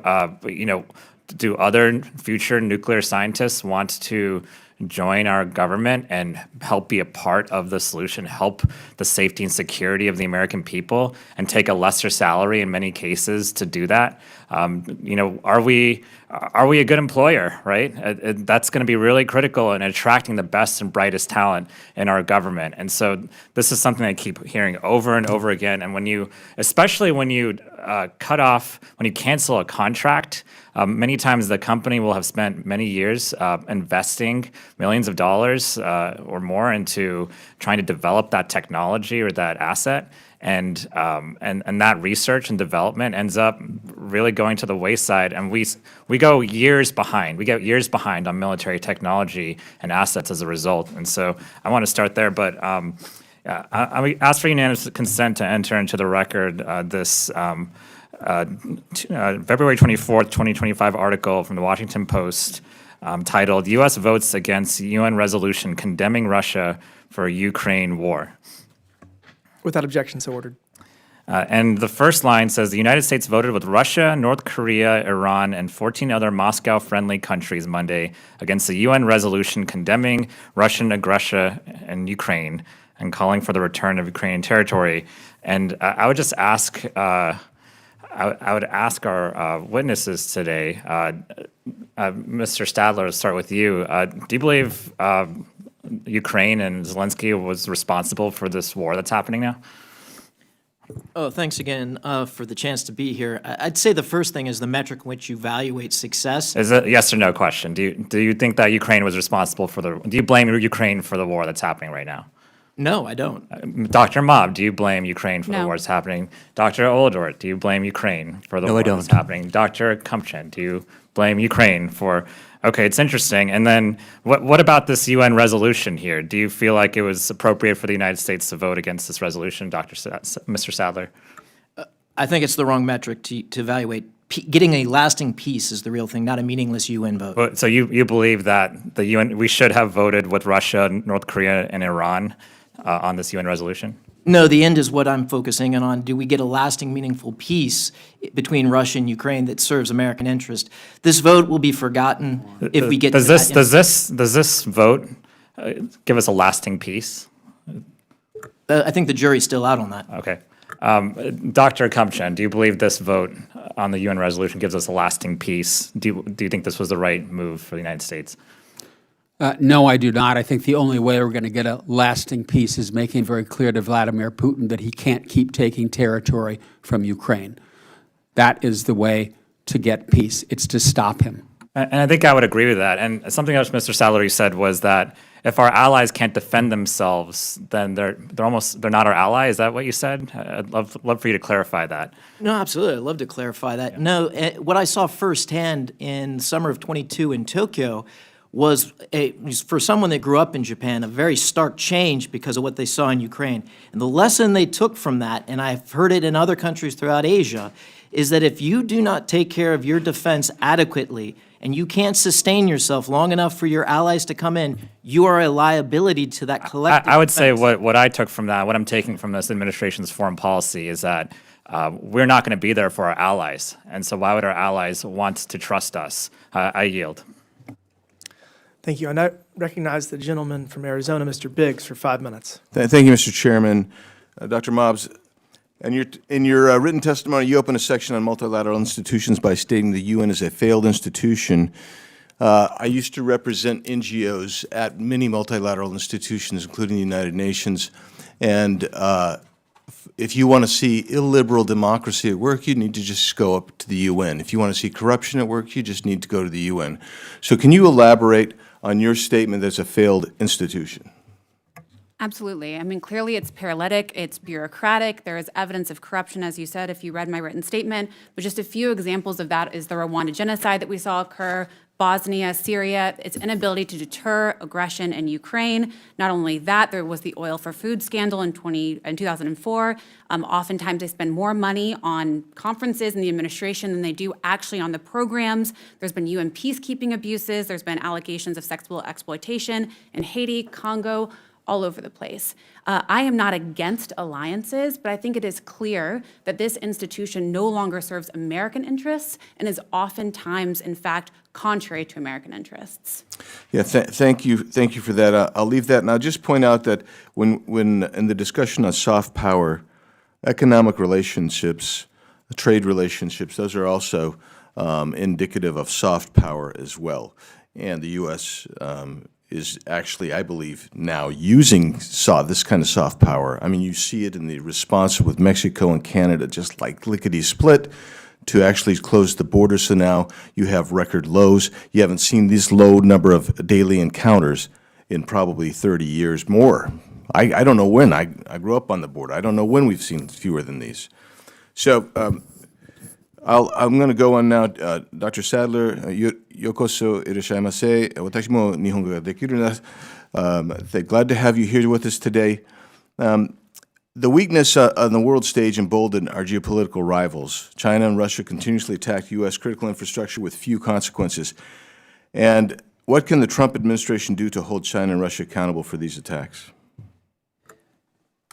do other future nuclear scientists want to join our government and help be a part of the solution, help the safety and security of the American people, and take a lesser salary in many cases to do that? Are we a good employer, right? That's going to be really critical in attracting the best and brightest talent in our government. And so this is something I keep hearing over and over again. And especially when you cancel a contract, many times the company will have spent many years investing millions of dollars or more into trying to develop that technology or that asset. And that research and development ends up really going to the wayside, and we go years behind. We get years behind on military technology and assets as a result. And so I want to start there, but I ask for unanimous consent to enter into the record this February 24th, 2025 article from the Washington Post titled "U.S. Votes Against UN Resolution Condemning Russia for Ukraine War." Without objection, so ordered. And the first line says, the United States voted with Russia, North Korea, Iran, and 14 other Moscow-friendly countries Monday against the UN resolution condemning Russian aggression in Ukraine and calling for the return of Ukrainian territory. And I would just ask, I would ask our witnesses today, Mr. Sadler, to start with you. Do you believe Ukraine and Zelensky was responsible for this war that's happening now? Oh, thanks again for the chance to be here. I'd say the first thing is the metric in which you evaluate success. Is it a yes or no question? Do you think that Ukraine was responsible for the? Do you blame Ukraine for the war that's happening right now? No, I don't. Dr. Mob, do you blame Ukraine for the No. war that's happening? Dr. Olidort, do you blame Ukraine for the No, I war don't. that's happening? Dr. Kupchan, do you blame Ukraine for? Okay, it's interesting. And then what about this UN resolution here? Do you feel like it was appropriate for the United States to vote against this resolution, Mr. Sadler? I think it's the wrong metric to evaluate. Getting a lasting peace is the real thing, not a meaningless UN vote. So you believe that the UN, we should have voted with Russia, North Korea, and Iran on this UN resolution? No, the end is what I'm focusing in on. Do we get a lasting, meaningful peace between Russia and Ukraine that serves American interest? This vote will be forgotten if we get to that. Does this vote give us a lasting peace? I think the jury's still out on that. Okay. Dr. Kupchan, do you believe this vote on the UN resolution gives us a lasting peace? Do you think this was the right move for the United States? No, I do not. I think the only way we're going to get a lasting peace is making very clear to Vladimir Putin that he can't keep taking territory from Ukraine. That is the way to get peace. It's to stop him. And I think I would agree with that. And something else Mr. Sadler said was that if our allies can't defend themselves, then they're not our ally. Is that what you said? I'd love for you to clarify that. No, absolutely. I'd love to clarify that. No, what I saw firsthand in summer of '22 in Tokyo was, for someone that grew up in Japan, a very stark change because of what they saw in Ukraine. And the lesson they took from that, and I've heard it in other countries throughout Asia, is that if you do not take care of your defense adequately and you can't sustain yourself long enough for your allies to come in, you are a liability to that collective I would say defense. what I took from that, what I'm taking from this administration's foreign policy is that we're not going to be there for our allies. And so why would our allies want to trust us? I yield. Thank you. I now recognize the gentleman from Arizona, Mr. Biggs, for 5 minutes. Thank you, Mr. Chairman. Dr. Mobbs, in your written testimony, you open a section on multilateral institutions by stating the UN is a failed institution. I used to represent NGOs at many multilateral institutions, including the United Nations, and if you want to see illiberal democracy at work, you need to just go up to the UN. If you want to see corruption at work, you just need to go to the UN. So can you elaborate on your statement that it's a failed institution? Absolutely. I mean, clearly it's paralytic, it's bureaucratic, there is evidence of corruption, as you said, if you read my written statement. But just a few examples of that is the Rwanda genocide that we saw occur, Bosnia, Syria, its inability to deter aggression in Ukraine. Not only that, there was the oil for food scandal in 2004. Oftentimes they spend more money on conferences in the administration than they do actually on the programs. There's been UN peacekeeping abuses. There's been allegations of sexual exploitation in Haiti, Congo, all over the place. I am not against alliances, but I think it is clear that this institution no longer serves American interests and is oftentimes, in fact, contrary to American interests. Yeah, thank you for that. I'll leave that, and I'll just point out that when in the discussion on soft power, economic relationships, trade relationships, those are also indicative of soft power as well. And the U.S. Is actually, I believe, now using this kind of soft power. I mean, you see it in the response with Mexico and Canada, just like lickety-split, to actually close the border. So now you have record lows. You haven't seen this low number of daily encounters in probably 30 years more. I don't know when. I grew up on the border. I don't know when we've seen fewer than these. So I'm going to go on now. Dr. Sadler, yokoso irashaimase. Watashi mo nihongo ga dekiru desu. Glad to have you here with us today. The weakness on the world stage emboldened our geopolitical rivals. China and Russia continuously attack U.S. critical infrastructure with few consequences. And what can the Trump administration do to hold China and Russia accountable for these attacks?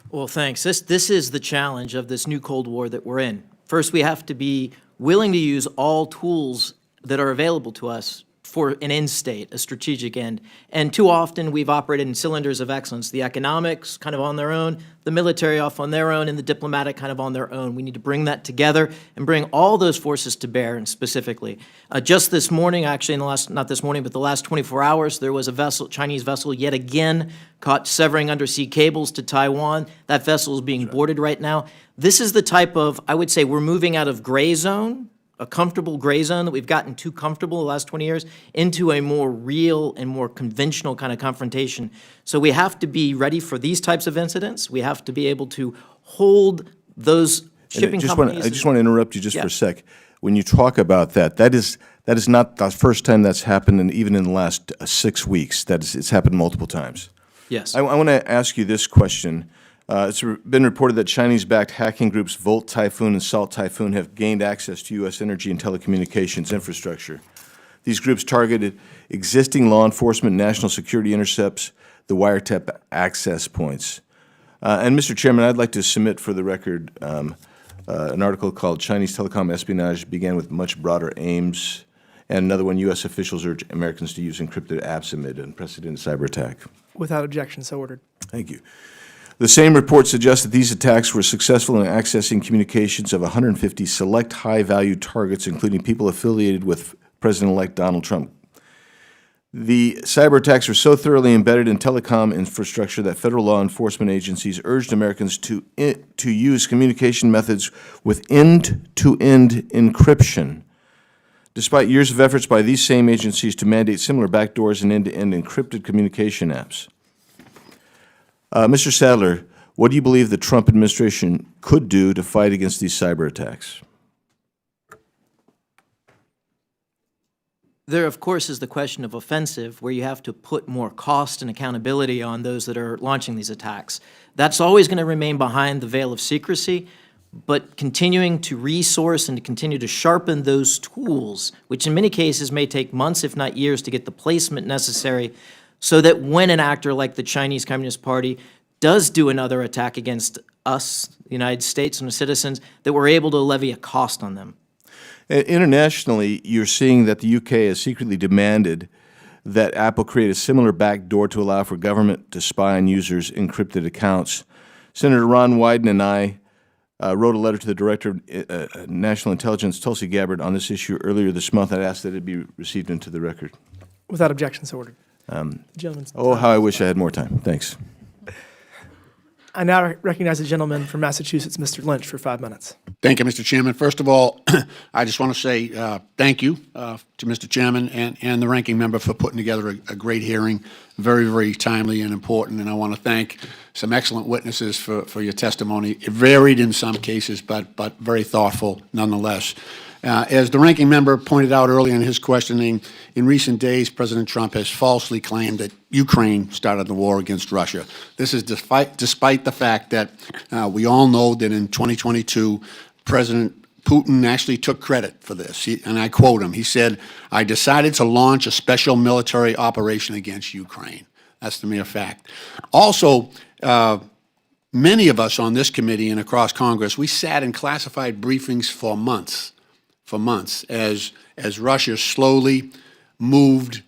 Well, thanks. This is the challenge of this new Cold War that we're in. First, we have to be willing to use all tools that are available to us for an end state, a strategic end. And too often, we've operated in cylinders of excellence, the economics kind of on their own, the military off on their own, and the diplomatic kind of on their own. We need to bring that together and bring all those forces to bear, and specifically. Just this morning, actually, in the last, not this morning, but the last 24 hours, there was a vessel, Chinese vessel, yet again, caught severing undersea cables to Taiwan. That vessel is being boarded right now. This is the type of, I would say, we're moving out of gray zone, a comfortable gray zone that we've gotten too comfortable the last 20 years, into a more real and more conventional kind of confrontation. So we have to be ready for these types of incidents. We have to be able to hold those shipping companies. I just want to interrupt you just Yeah. for a sec. When you talk about that, that is not the first time that's happened, and even in the last 6 weeks, it's happened multiple times. Yes. I want to ask you this question. It's been reported that Chinese-backed hacking groups Volt Typhoon and Salt Typhoon have gained access to U.S. energy and telecommunications infrastructure. These groups targeted existing law enforcement national security intercepts, the wiretap access points. And, Mr. Chairman, I'd like to submit for the record an article called Chinese Telecom Espionage Began with Much Broader Aims, and another one, U.S. Officials Urge Americans to Use Encrypted Apps Amid Unprecedented Cyber Attack. Without objection, so ordered. Thank you. The same report suggests that these attacks were successful in accessing communications of 150 select high-value targets, including people affiliated with President-elect Donald Trump. The cyber attacks were so thoroughly embedded in telecom infrastructure that federal law enforcement agencies urged Americans to use communication methods with end-to-end encryption, despite years of efforts by these same agencies to mandate similar backdoors and end-to-end encrypted communication apps. Mr. Sadler, what do you believe the Trump administration could do to fight against these cyber attacks? There, of course, is the question of offensive, where you have to put more cost and accountability on those that are launching these attacks. That's always going to remain behind the veil of secrecy, but continuing to resource and to continue to sharpen those tools, which in many cases may take months, if not years, to get the placement necessary so that when an actor like the Chinese Communist Party does do another attack against us, the United States, and the citizens, that we're able to levy a cost on them. Internationally, you're seeing that the UK has secretly demanded that Apple create a similar backdoor to allow for government to spy on users' encrypted accounts. Senator Ron Wyden and I wrote a letter to the Director of National Intelligence, Tulsi Gabbard, on this issue earlier this month. I'd ask that it be received into the record. Without objection, so ordered. Gentleman's Oh, how I wish I had more time. Thanks. I now recognize the gentleman from Massachusetts, Mr. Lynch, for 5 minutes. Thank you, Mr. Chairman. First of all, I just want to say thank you to Mr. Chairman and the ranking member for putting together a great hearing, very, very timely and important. And I want to thank some excellent witnesses for your testimony. It varied in some cases, but very thoughtful nonetheless. As the ranking member pointed out earlier in his questioning, in recent days, President Trump has falsely claimed that Ukraine started the war against Russia. This is despite the fact that we all know that in 2022, President Putin actually took credit for this. And I quote him. He said, "I decided to launch a special military operation against Ukraine." That's the mere fact. Also, many of us on this committee and across Congress, we sat in classified briefings for months as Russia slowly moved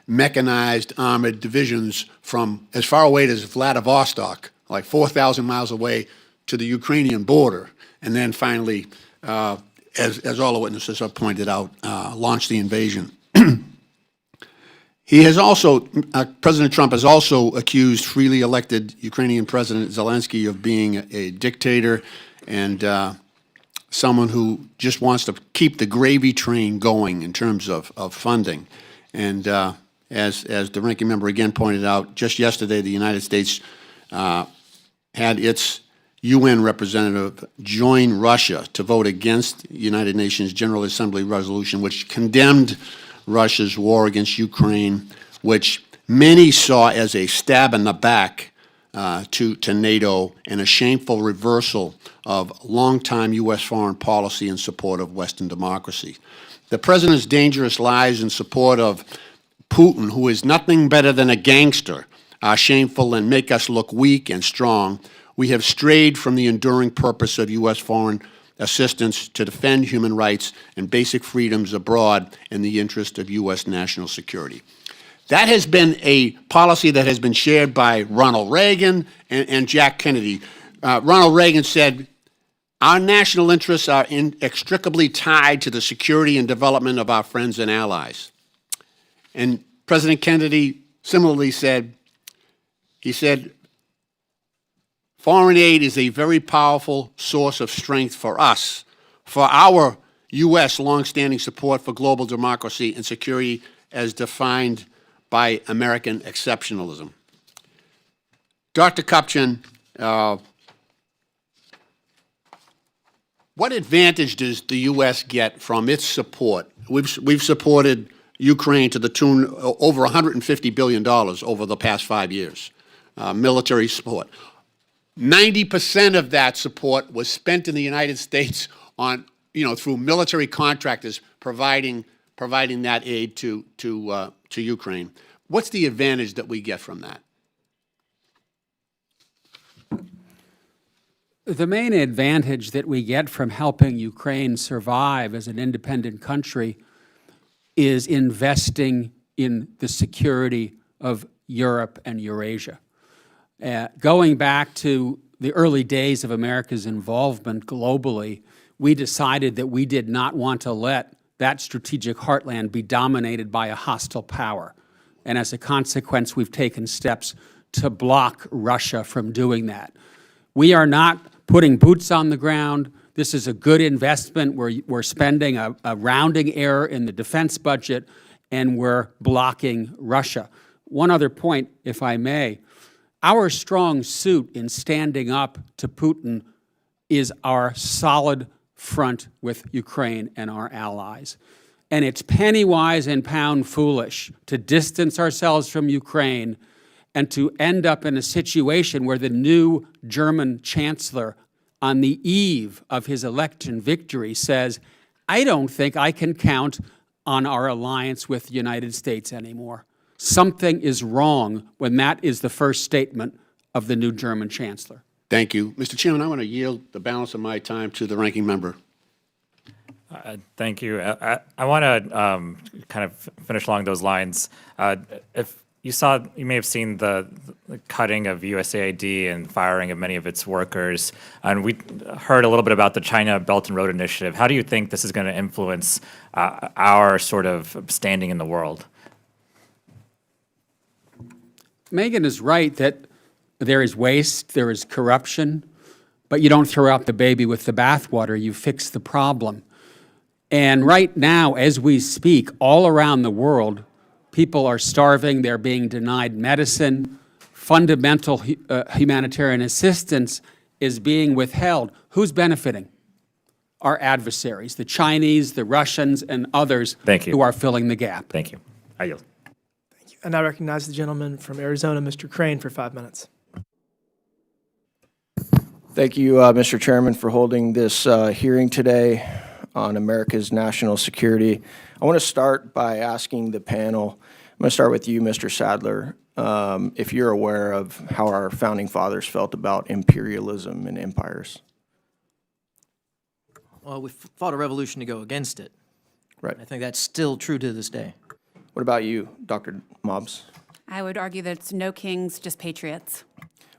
mechanized armored divisions from as far away as Vladivostok, like 4,000 miles away, to the Ukrainian border, and then finally, as all the witnesses have pointed out, launched the invasion. He has also, President Trump has also accused freely elected Ukrainian President Zelensky of being a dictator and someone who just wants to keep the gravy train going in terms of funding. And as the ranking member again pointed out, just yesterday the United States had its UN representative join Russia to vote against United Nations General Assembly resolution, which condemned Russia's war against Ukraine, which many saw as a stab in the back to NATO and a shameful reversal of longtime U.S. foreign policy in support of Western democracy. The president's dangerous lies in support of Putin, who is nothing better than a gangster, are shameful and make us look weak and strong. We have strayed from the enduring purpose of U.S. foreign assistance to defend human rights and basic freedoms abroad in the interest of U.S. national security. That has been a policy that has been shared by Ronald Reagan and Jack Kennedy. Ronald Reagan said, "Our national interests are inextricably tied to the security and development of our friends and allies." And President Kennedy similarly said, he said, "Foreign aid is a very powerful source of strength for us, for our U.S. longstanding support for global democracy and security as defined by American exceptionalism." Dr. Kupchan, what advantage does the U.S. get from its support? We've supported Ukraine to the tune of over $150 billion over the past 5 years, military support. 90% of that support was spent in the United States on, through military contractors providing that aid to Ukraine. What's the advantage that we get from that? The main advantage that we get from helping Ukraine survive as an independent country is investing in the security of Europe and Eurasia. Going back to the early days of America's involvement globally, we decided that we did not want to let that strategic heartland be dominated by a hostile power. And as a consequence, we've taken steps to block Russia from doing that. We are not putting boots on the ground. This is a good investment. We're spending a rounding error in the defense budget, and we're blocking Russia. One other point, if I may. Our strong suit in standing up to Putin is our solid front with Ukraine and our allies. And it's penny wise and pound foolish to distance ourselves from Ukraine and to end up in a situation where the new German chancellor, on the eve of his election victory, says, "I don't think I can count on our alliance with the United States anymore." Something is wrong when that is the first statement of the new German chancellor. Thank you. Mr. Chairman, I want to yield the balance of my time to the ranking member. Thank you. I want to kind of finish along those lines. If you may have seen the cutting of USAID and firing of many of its workers, and we heard a little bit about the China Belt and Road Initiative. How do you think this is going to influence our sort of standing in the world? Megan is right that there is waste, there is corruption, but you don't throw out the baby with the bathwater, you fix the problem. And right now, as we speak, all around the world, people are starving, they're being denied medicine, fundamental humanitarian assistance is being withheld. Who's benefiting? Our adversaries, the Chinese, the Russians, and others who are filling the gap. Thank you. I yield. Thank you. And I recognize the gentleman from Arizona, Mr. Crane, for 5 minutes. Thank you, Mr. Chairman, for holding this hearing today on America's national security. I want to start by asking the panel, I'm going to start with you, Mr. Sadler, if you're aware of how our founding fathers felt about imperialism and empires. Well, we fought a revolution to go against it. Right. I think that's still true to this day. What about you, Dr. Mobbs? I would argue that it's no kings, just patriots.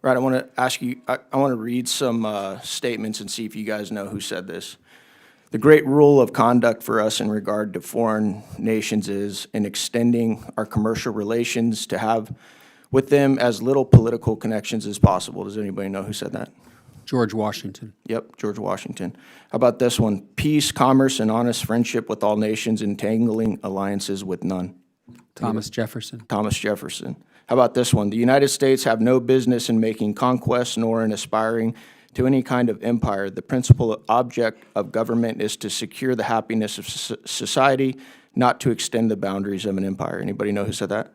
Right, I want to ask you, I want to read some statements and see if you guys know who said this. The great rule of conduct for us in regard to foreign nations is in extending our commercial relations to have with them as little political connections as possible. Does anybody know who said that? George Washington. Yep, George Washington. How about this one? Peace, commerce, and honest friendship with all nations, entangling alliances with none. Thomas Jefferson. Thomas Jefferson. How about this one? The United States have no business in making conquests nor in aspiring to any kind of empire. The principal object of government is to secure the happiness of society, not to extend the boundaries of an empire. Anybody know who said that?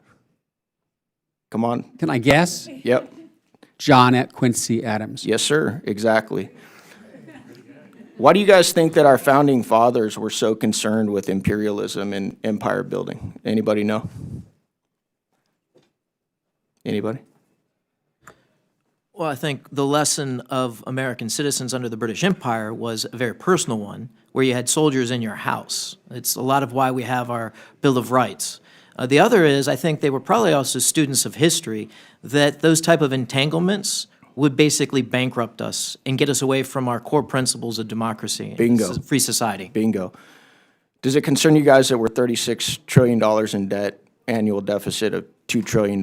Come on. Can I guess? Yep. John Quincy Adams. Yes, sir. Exactly. Why do you guys think that our founding fathers were so concerned with imperialism and empire building? Anybody know? Anybody? Well, I think the lesson of American citizens under the British Empire was a very personal one, where you had soldiers in your house. It's a lot of why we have our Bill of Rights. The other is, I think they were probably also students of history, that those type of entanglements would basically bankrupt us and get us away from our core principles of democracy Bingo. and free society. Bingo. Does it concern you guys that we're $36 trillion in debt, annual deficit of $2 trillion?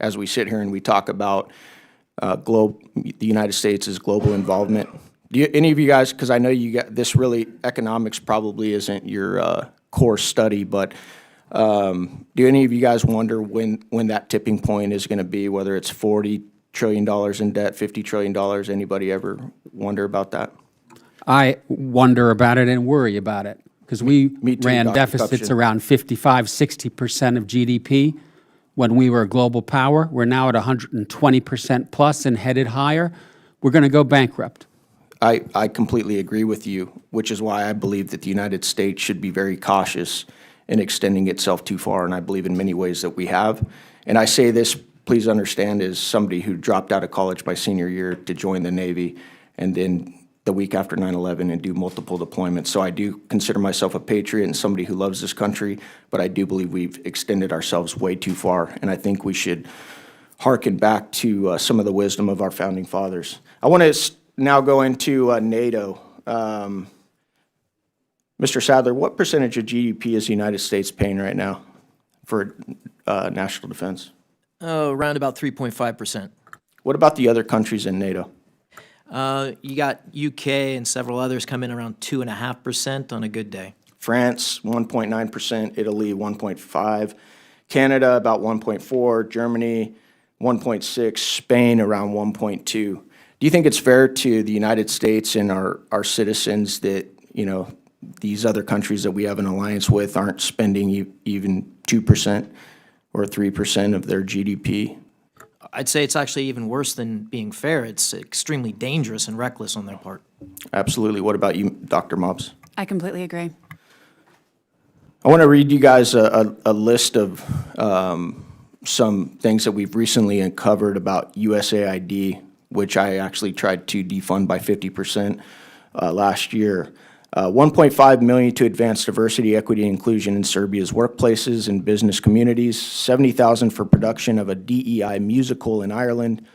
As we sit here and we talk about the United States' global involvement. Do any of you guys, because I know you got this, really economics probably isn't your core study, but do any of you guys wonder when that tipping point is going to be, whether it's $40 trillion in debt, $50 trillion? Anybody ever wonder about that? I wonder about it and worry about it, because we Me too, ran Dr. deficits Kupchan. around 55, 60% of GDP when we were a global power. We're now at 120% plus and headed higher. We're going to go bankrupt. I completely agree with you, which is why I believe that the United States should be very cautious in extending itself too far, and I believe in many ways that we have. And I say this, please understand, as somebody who dropped out of college my senior year to join the Navy, and then the week after 9/11 and do multiple deployments. So I do consider myself a patriot and somebody who loves this country, but I do believe we've extended ourselves way too far, and I think we should hearken back to some of the wisdom of our founding fathers. I want to now go into NATO. Mr. Sadler, what percentage of GDP is the United States paying right now for national defense? Around about 3.5%. What about the other countries in NATO? You got UK and several others come in around 2.5% on a good day. France, 1.9%, Italy, 1.5%, Canada, about 1.4%, Germany, 1.6%, Spain, around 1.2%. Do you think it's fair to the United States and our citizens that, you know, these other countries that we have an alliance with aren't spending even 2% or 3% of their GDP? I'd say it's actually even worse than being fair. It's extremely dangerous and reckless on their part. Absolutely. What about you, Dr. Mobbs? I completely agree. I want to read you guys a list of some things that we've recently uncovered about USAID, which I actually tried to defund by 50% last year. 1.5 million to advance diversity, equity, and inclusion in Serbia's workplaces and business communities. 70,000 for production of a DEI musical in Ireland.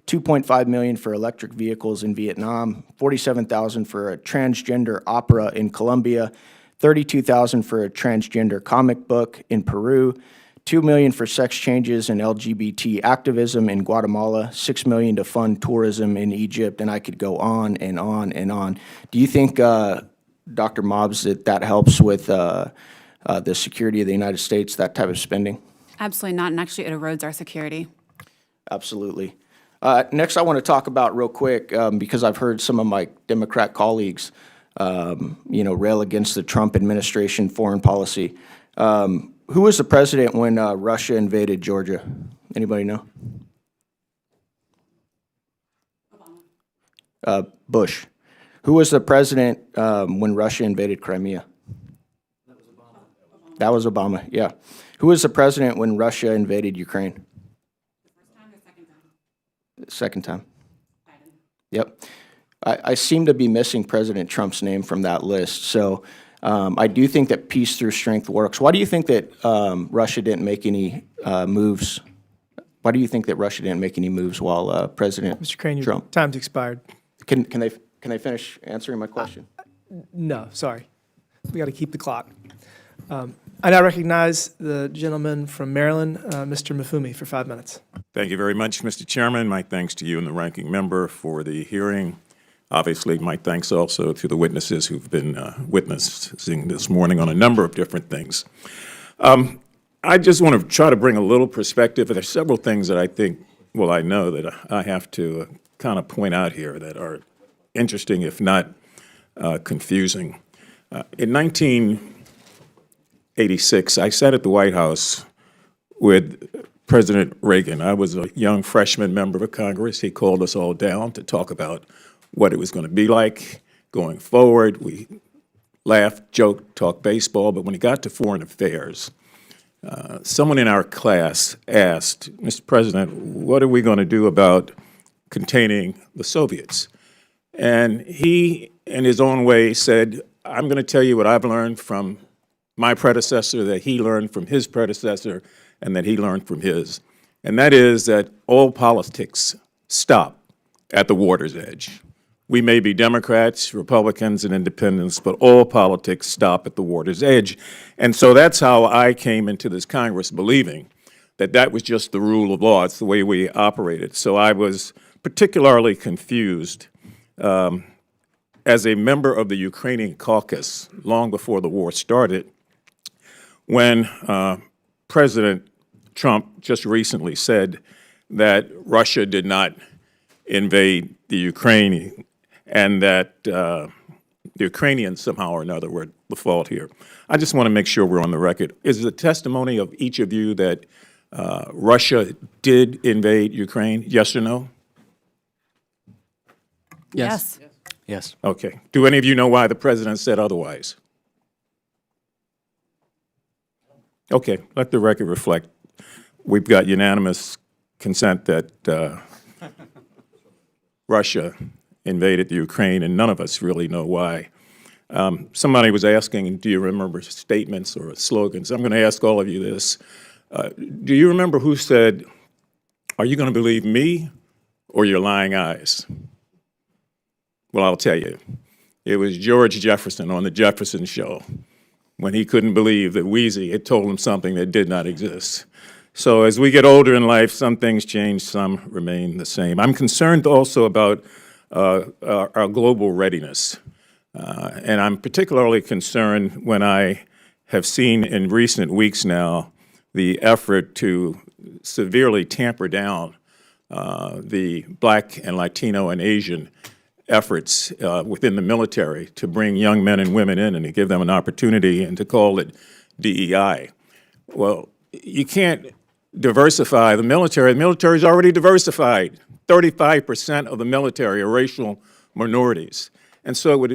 2.5 million for electric vehicles in Vietnam. 47,000 for a transgender opera in Colombia. 32,000 for a transgender comic book in Peru. 2 million for sex changes and LGBT activism in Guatemala. 6 million to fund tourism in Egypt, and I could go on and on and on. Do you think, Dr. Mobbs, that helps with the security of the United States, that type of spending? Absolutely not, and actually it erodes our security. Absolutely. Next, I want to talk about real quick, because I've heard some of my Democrat colleagues, rail against the Trump administration foreign policy. Who was the president when Russia invaded Georgia? Anybody know? Bush. Who was the president when Russia invaded Crimea? That was Obama, yeah. Who was the president when Russia invaded Ukraine? First time or second time? Second time. Biden. Yep. I seem to be missing President Trump's name from that list. So I do think that peace through strength works. Why do you think that Russia didn't make any moves? Why do you think that Russia didn't make any moves while President Mr. Crane, your Trump? time's expired. Can they finish answering my question? No, sorry. We got to keep the clock. I now recognize the gentleman from Maryland, Mr. Mafumi, for 5 minutes. Thank you very much, Mr. Chairman. My thanks to you and the ranking member for the hearing. Obviously, my thanks also to the witnesses who've been witnessing this morning on a number of different things. I just want to try to bring a little perspective. There's several things that I think, well, I know that I have to kind of point out here that are interesting, if not confusing. In 1986, I sat at the White House with President Reagan. I was a young freshman member of Congress. He called us all down to talk about what it was going to be like going forward. We laughed, joked, talked baseball, but when it got to foreign affairs, someone in our class asked, Mr. President, what are we going to do about containing the Soviets. And he, in his own way, said, I'm going to tell you what I've learned from my predecessor, that he learned from his predecessor, and that he learned from his. And that is that all politics stop at the water's edge. We may be Democrats, Republicans, and independents, but all politics stop at the water's edge. And so that's how I came into this Congress, believing that that was just the rule of law. It's the way we operated. So I was particularly confused as a member of the Ukrainian caucus long before the war started, when President Trump just recently said that Russia did not invade the Ukraine and that the Ukrainians somehow or another were at the fault here. I just want to make sure we're on the record. Is the testimony of each of you that Russia did invade Ukraine, yes or no? Yes. Yes. Okay. Do any of you know why the president said otherwise? Okay, let the record reflect. We've got unanimous consent that Russia invaded the Ukraine, and none of us really know why. Somebody was asking, do you remember statements or slogans? I'm going to ask all of you this. Do you remember who said, are you going to believe me or your lying eyes? Well, I'll tell you. It was George Jefferson on the Jefferson Show when he couldn't believe that Wheezy had told him something that did not exist. So as we get older in life, some things change, some remain the same. I'm concerned also about our global readiness. And I'm particularly concerned when I have seen in recent weeks now the effort to severely tamper down the Black and Latino and Asian efforts within the military to bring young men and women in and to give them an opportunity and to call it DEI. Well, you can't diversify the military. The military is already diversified. 35% of the military are racial minorities. And so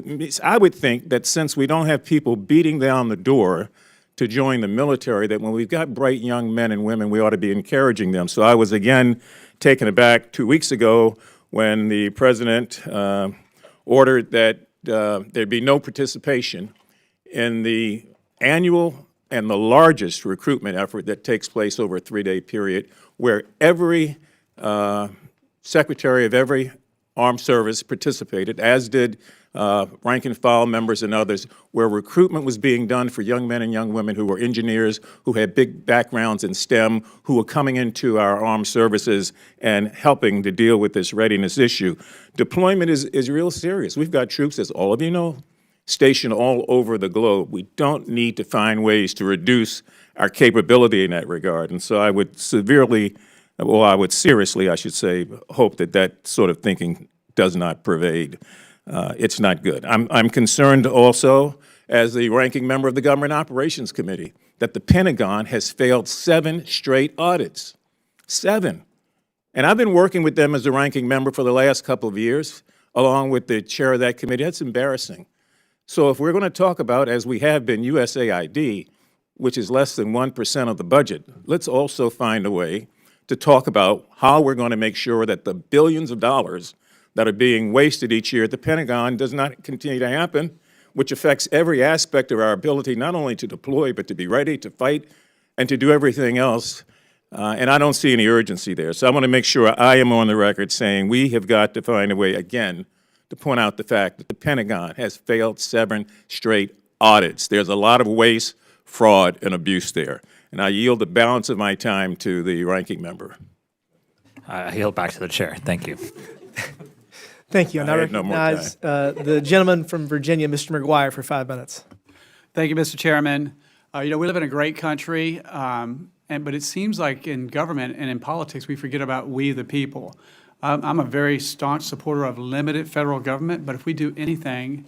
I would think that since we don't have people beating down the door to join the military, that when we've got bright young men and women, we ought to be encouraging them. So I was again taken aback 2 weeks ago when the president ordered that there'd be no participation in the annual and the largest recruitment effort that takes place over a 3-day period, where every secretary of every armed service participated, as did rank and file members and others, where recruitment was being done for young men and young women who were engineers, who had big backgrounds in STEM, who were coming into our armed services and helping to deal with this readiness issue. Deployment is real serious. We've got troops, as all of you know, stationed all over the globe. We don't need to find ways to reduce our capability in that regard. And so I would seriously, I should say, hope that that sort of thinking does not pervade. It's not good. I'm concerned also, as the ranking member of the Government Operations Committee, that the Pentagon has failed 7 straight audits. 7. And I've been working with them as the ranking member for the last couple of years, along with the chair of that committee. That's embarrassing. So if we're going to talk about, as we have been, USAID, which is less than 1% of the budget, let's also find a way to talk about how we're going to make sure that the billions of dollars that are being wasted each year at the Pentagon does not continue to happen, which affects every aspect of our ability not only to deploy, but to be ready to fight and to do everything else. And I don't see any urgency there. So I want to make sure I am on the record saying we have got to find a way, again, to point out the fact that the Pentagon has failed 7 straight audits. There's a lot of waste, fraud, and abuse there. And I yield the balance of my time to the ranking member. I yield back to the chair. Thank you. Thank you. I now I had no more recognize the gentleman from Virginia, Mr. McGuire, for 5 minutes. Thank you, Mr. Chairman. We live in a great country, but it seems like in government and in politics, we forget about we the people. I'm a very staunch supporter of limited federal government, but if we do anything,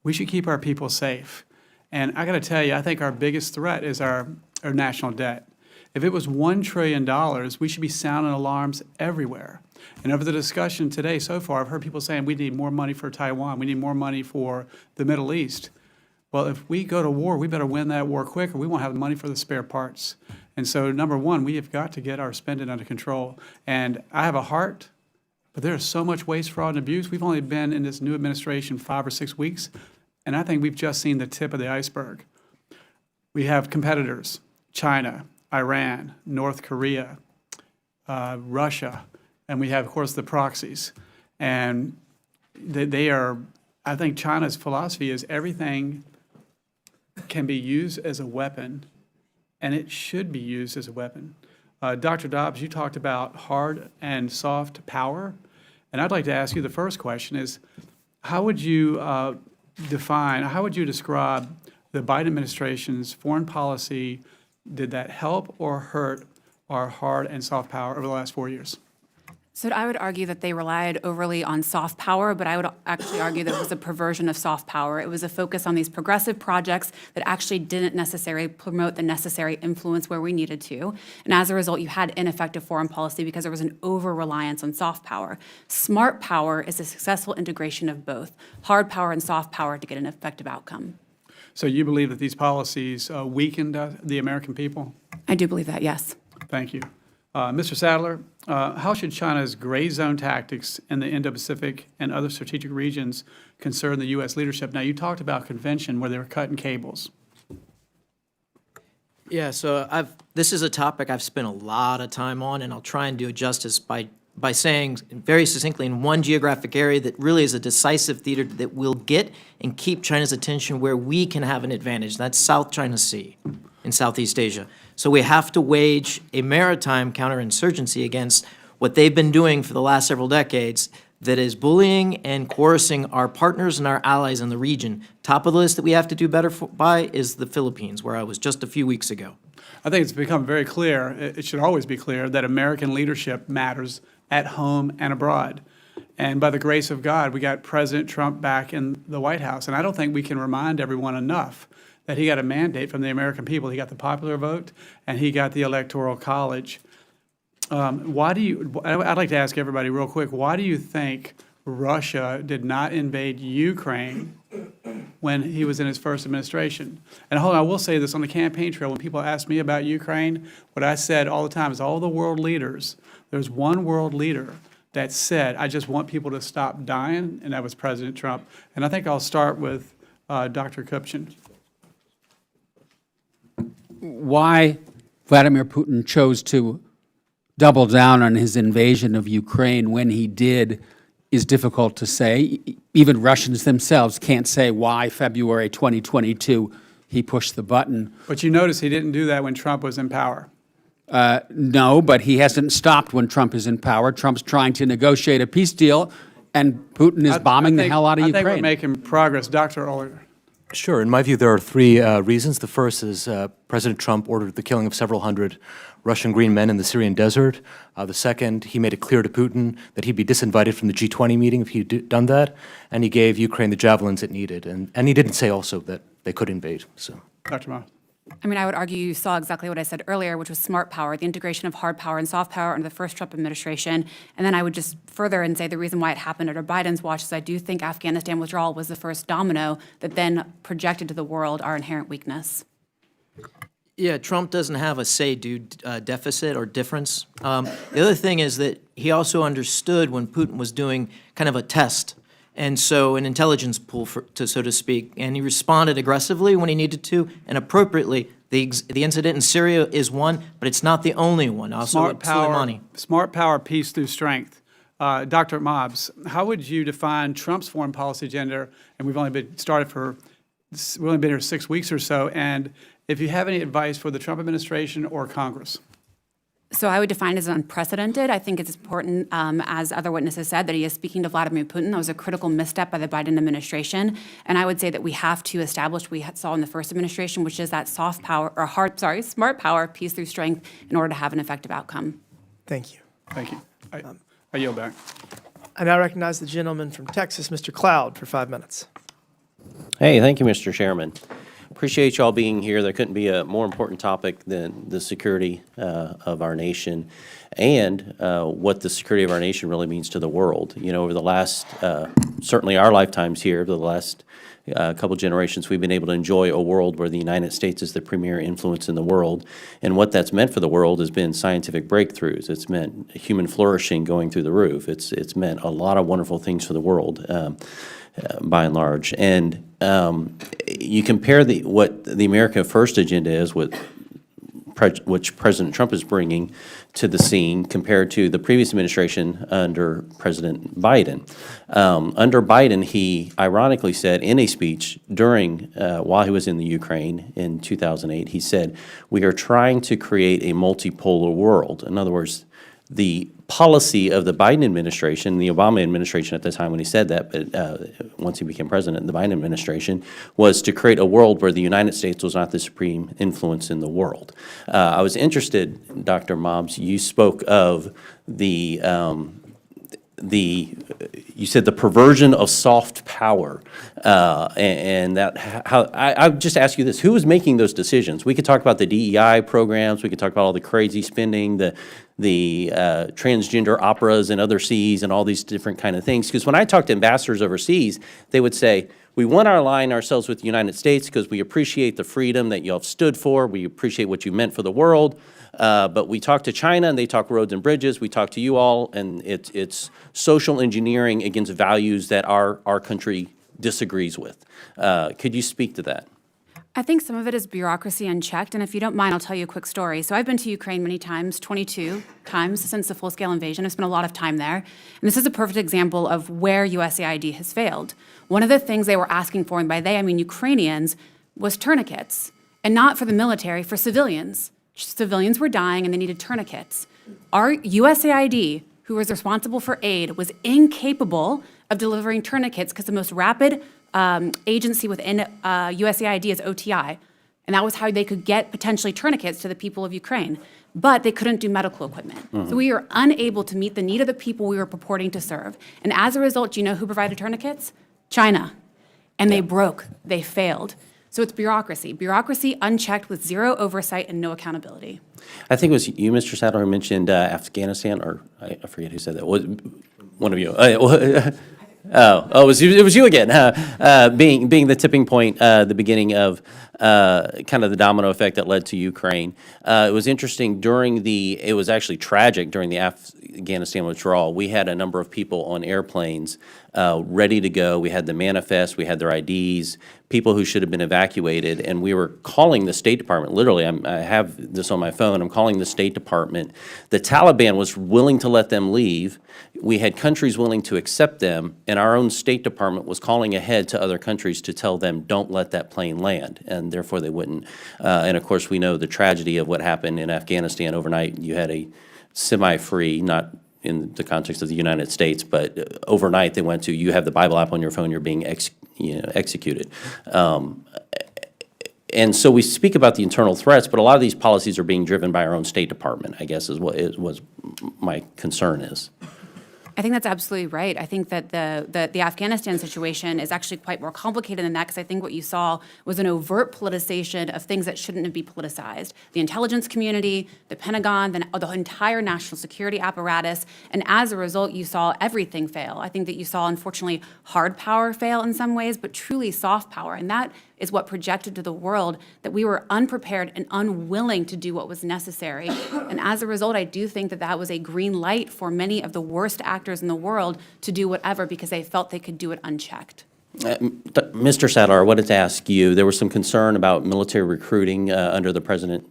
we should keep our people safe. And I got to tell you, I think our biggest threat is our national debt. If it was $1 trillion, we should be sounding alarms everywhere. And over the discussion today so far, I've heard people saying we need more money for Taiwan, we need more money for the Middle East. Well, if we go to war, we better win that war quick, or we won't have the money for the spare parts. And so, number one, we have got to get our spending under control. And I have a heart but there is so much waste, fraud, and abuse. We've only been in this new administration 5 or 6 weeks, and I think we've just seen the tip of the iceberg. We have competitors, China, Iran, North Korea, Russia, and we have, of course, the proxies. And they are, I think China's philosophy is everything can be used as a weapon, and it should be used as a weapon. Dr. Dobbs, you talked about hard and soft power, and I'd like to ask you the first question is, how would you how would you describe the Biden administration's foreign policy? Did that help or hurt our hard and soft power over the last 4 years? So I would argue that they relied overly on soft power, but I would actually argue that it was a perversion of soft power. It was a focus on these progressive projects that actually didn't necessarily promote the necessary influence where we needed to. And as a result, you had ineffective foreign policy because there was an over-reliance on soft power. Smart power is a successful integration of both, hard power and soft power to get an effective outcome. So you believe that these policies weakened the American people? I do believe that, yes. Thank you. Mr. Sadler, how should China's gray zone tactics in the Indo-Pacific and other strategic regions concern the U.S. leadership? Now, you talked about convention where they were cutting cables. Yeah, so this is a topic I've spent a lot of time on, and I'll try and do it justice by saying very succinctly in one geographic area that really is a decisive theater that will get and keep China's attention where we can have an advantage. That's South China Sea in Southeast Asia. So we have to wage a maritime counterinsurgency against what they've been doing for the last several decades that is bullying and coercing our partners and our allies in the region. Top of the list that we have to do better by is the Philippines, where I was just a few weeks ago. I think it's become very clear, it should always be clear, that American leadership matters at home and abroad. And by the grace of God, we got President Trump back in the White House. And I don't think we can remind everyone enough that he got a mandate from the American people. He got the popular vote, and he got the Electoral College. I'd like to ask everybody real quick, why do you think Russia did not invade Ukraine when he was in his first administration? And hold on, I will say this on the campaign trail, when people ask me about Ukraine, what I said all the time is all the world leaders, there's one world leader that said, I just want people to stop dying, and that was President Trump. And I think I'll start with Dr. Kupchan. Why Vladimir Putin chose to double down on his invasion of Ukraine when he did is difficult to say. Even Russians themselves can't say why February 2022 he pushed the button. But you notice he didn't do that when Trump was in power. No, but he hasn't stopped when Trump is in power. Trump's trying to negotiate a peace deal, and Putin is bombing the hell out of Ukraine. I think we're making progress. Dr. Olidort. Sure. In my view, there are three reasons. The first is President Trump ordered the killing of several hundred Russian green men in the Syrian desert. The second, he made it clear to Putin that he'd be disinvited from the G20 meeting if he'd done that, and he gave Ukraine the javelins it needed. And he didn't say also that they could invade. So, Dr. Ma. I mean, I would argue you saw exactly what I said earlier, which was smart power, the integration of hard power and soft power under the first Trump administration. And then I would just further and say the reason why it happened under Biden's watch is I do think Afghanistan withdrawal was the first domino that then projected to the world our inherent weakness. Yeah, Trump doesn't have a say-do deficit or difference. The other thing is that he also understood when Putin was doing kind of a test, and so an intelligence pool, so to speak, and he responded aggressively when he needed to, and appropriately. The incident in Syria is one, but it's not the only one. Also, Smart power, peace through strength. Dr. Mobbs, how would you define Trump's foreign policy agenda? And we've only been here 6 weeks or so. And if you have any advice for the Trump administration or Congress? So I would define it as unprecedented. I think it's important, as other witnesses said, that he is speaking to Vladimir Putin. That was a critical misstep by the Biden administration. And I would say that we have to establish what we saw in the first administration, which is that smart power, peace through strength, in order to have an effective outcome. Thank you. Thank you. I yield back. I now recognize the gentleman from Texas, Mr. Cloud, for 5 minutes. Hey, thank you, Mr. Chairman. Appreciate y'all being here. There couldn't be a more important topic than the security of our nation and what the security of our nation really means to the world. You know, over the last, certainly our lifetimes here, over the last couple generations, we've been able to enjoy a world where the United States is the premier influence in the world. And what that's meant for the world has been scientific breakthroughs. It's meant human flourishing going through the roof. It's meant a lot of wonderful things for the world, by and large. And you compare what the America First agenda is with which President Trump is bringing to the scene compared to the previous administration under President Biden. Under Biden, he ironically said in a speech during, while he was in the Ukraine in 2008, he said, "We are trying to create a multipolar world." In other words, the policy of the Biden administration, the Obama administration at the time when he said that, but once he became president, the Biden administration, was to create a world where the United States was not the supreme influence in the world. I was interested, Dr. Mobbs, you spoke of you said the perversion of soft power, and that how I would just ask you this: who was making those decisions? We could talk about the DEI programs, we could talk about all the crazy spending, the transgender operas and other seas and all these different kind of things. Because when I talk to ambassadors overseas, they would say, we want to align ourselves with the United States because we appreciate the freedom that you all stood for, we appreciate what you meant for the world, but we talk to China and they talk roads and bridges, we talk to you all, and it's social engineering against values that our country disagrees with. Could you speak to that? I think some of it is bureaucracy unchecked, and if you don't mind, I'll tell you a quick story. So I've been to Ukraine many times, 22 times since the full-scale invasion. I've spent a lot of time there, and this is a perfect example of where USAID has failed. One of the things they were asking for, and by they I mean Ukrainians, was tourniquets, and not for the military, for civilians. Civilians were dying, and they needed tourniquets. Our USAID, who was responsible for aid, was incapable of delivering tourniquets because the most rapid agency within USAID is OTI, and that was how they could get potentially tourniquets to the people of Ukraine. But they couldn't do medical equipment. So we were unable to meet the need of the people we were purporting to serve. And as a result, do you know who provided tourniquets? China. And they broke, they failed. So it's bureaucracy. Bureaucracy unchecked with zero oversight and no accountability. I think it was you, Mr. Sadler, who mentioned Afghanistan, or I forget who said that. One of you. It was you again, being the tipping point, the beginning of kind of the domino effect that led to Ukraine. It was interesting it was actually tragic during the Afghanistan withdrawal. We had a number of people on airplanes ready to go. We had the manifest, we had their IDs, people who should have been evacuated, and we were calling the State Department. Literally, I have this on my phone. I'm calling the State Department. The Taliban was willing to let them leave. We had countries willing to accept them, and our own State Department was calling ahead to other countries to tell them, don't let that plane land, and therefore they wouldn't. And of course, we know the tragedy of what happened in Afghanistan overnight. You had a semi-free, not in the context of the United States, but overnight they went to, you have the Bible app on your phone, you're being executed. And so we speak about the internal threats, but a lot of these policies are being driven by our own State Department, I guess is what my concern is. I think that's absolutely right. I think that the Afghanistan situation is actually quite more complicated than that, because I think what you saw was an overt politicization of things that shouldn't be politicized. The intelligence community, the Pentagon, the entire national security apparatus, and as a result, you saw everything fail. I think that you saw, unfortunately, hard power fail in some ways, but truly soft power, and that is what projected to the world that we were unprepared and unwilling to do what was necessary. And as a result, I do think that that was a green light for many of the worst actors in the world to do whatever because they felt they could do it unchecked. Mr. Sadler, I wanted to ask you, there was some concern about military recruiting under President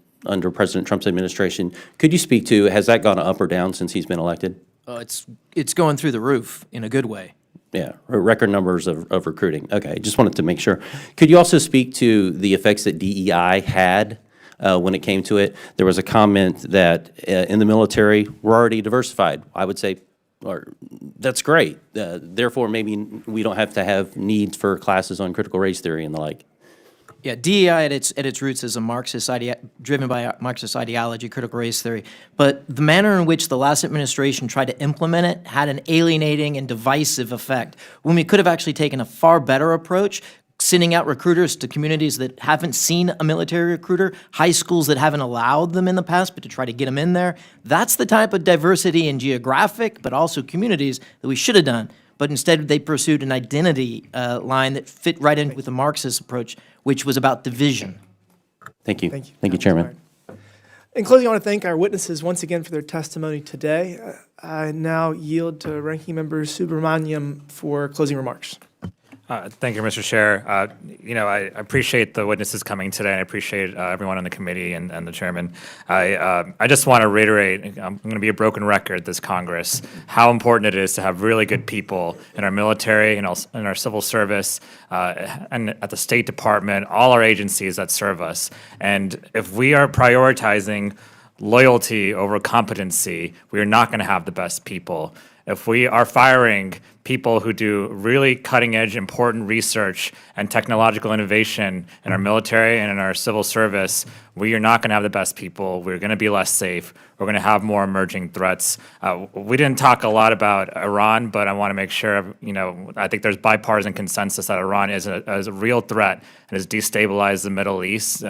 Trump's administration. Could you speak to, has that gone up or down since he's been elected? It's going through the roof in a good way. Yeah, record numbers of recruiting. Okay, just wanted to make sure. Could you also speak to the effects that DEI had when it came to it? There was a comment that in the military, we're already diversified. I would say, that's great. Therefore, maybe we don't have to have needs for classes on critical race theory and the like. Yeah, DEI at its roots is a Marxist driven by a Marxist ideology, critical race theory. But the manner in which the last administration tried to implement it had an alienating and divisive effect, when we could have actually taken a far better approach, sending out recruiters to communities that haven't seen a military recruiter, high schools that haven't allowed them in the past, but to try to get them in there. That's the type of diversity in geographic, but also communities that we should have done. but instead they pursued an identity line that fit right in with the Marxist approach, which was about division. Thank you. Thank you. Thank you, Chairman. In closing, I want to thank our witnesses once again for their testimony today. I now yield to Ranking Member Subramaniam for closing remarks. Thank you, Mr. Chair. I appreciate the witnesses coming today. I appreciate everyone on the committee and the chairman. I just want to reiterate, I'm going to be a broken record this Congress, how important it is to have really good people in our military and in our civil service and at the State Department, all our agencies that serve us. And if we are prioritizing loyalty over competency, we are not going to have the best people. If we are firing people who do really cutting-edge, important research and technological innovation in our military and in our civil service, we are not going to have the best people. We're going to be less safe. We're going to have more emerging threats. We didn't talk a lot about Iran, but I want to make sure, I think there's bipartisan consensus that Iran is a real threat and has destabilized the Middle East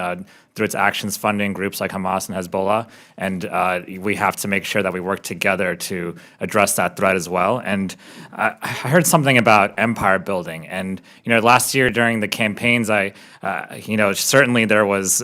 through its actions funding groups like Hamas and Hezbollah. And we have to make sure that we work together to address that threat as well. And I heard something about empire building. And, last year during the campaigns, certainly there was,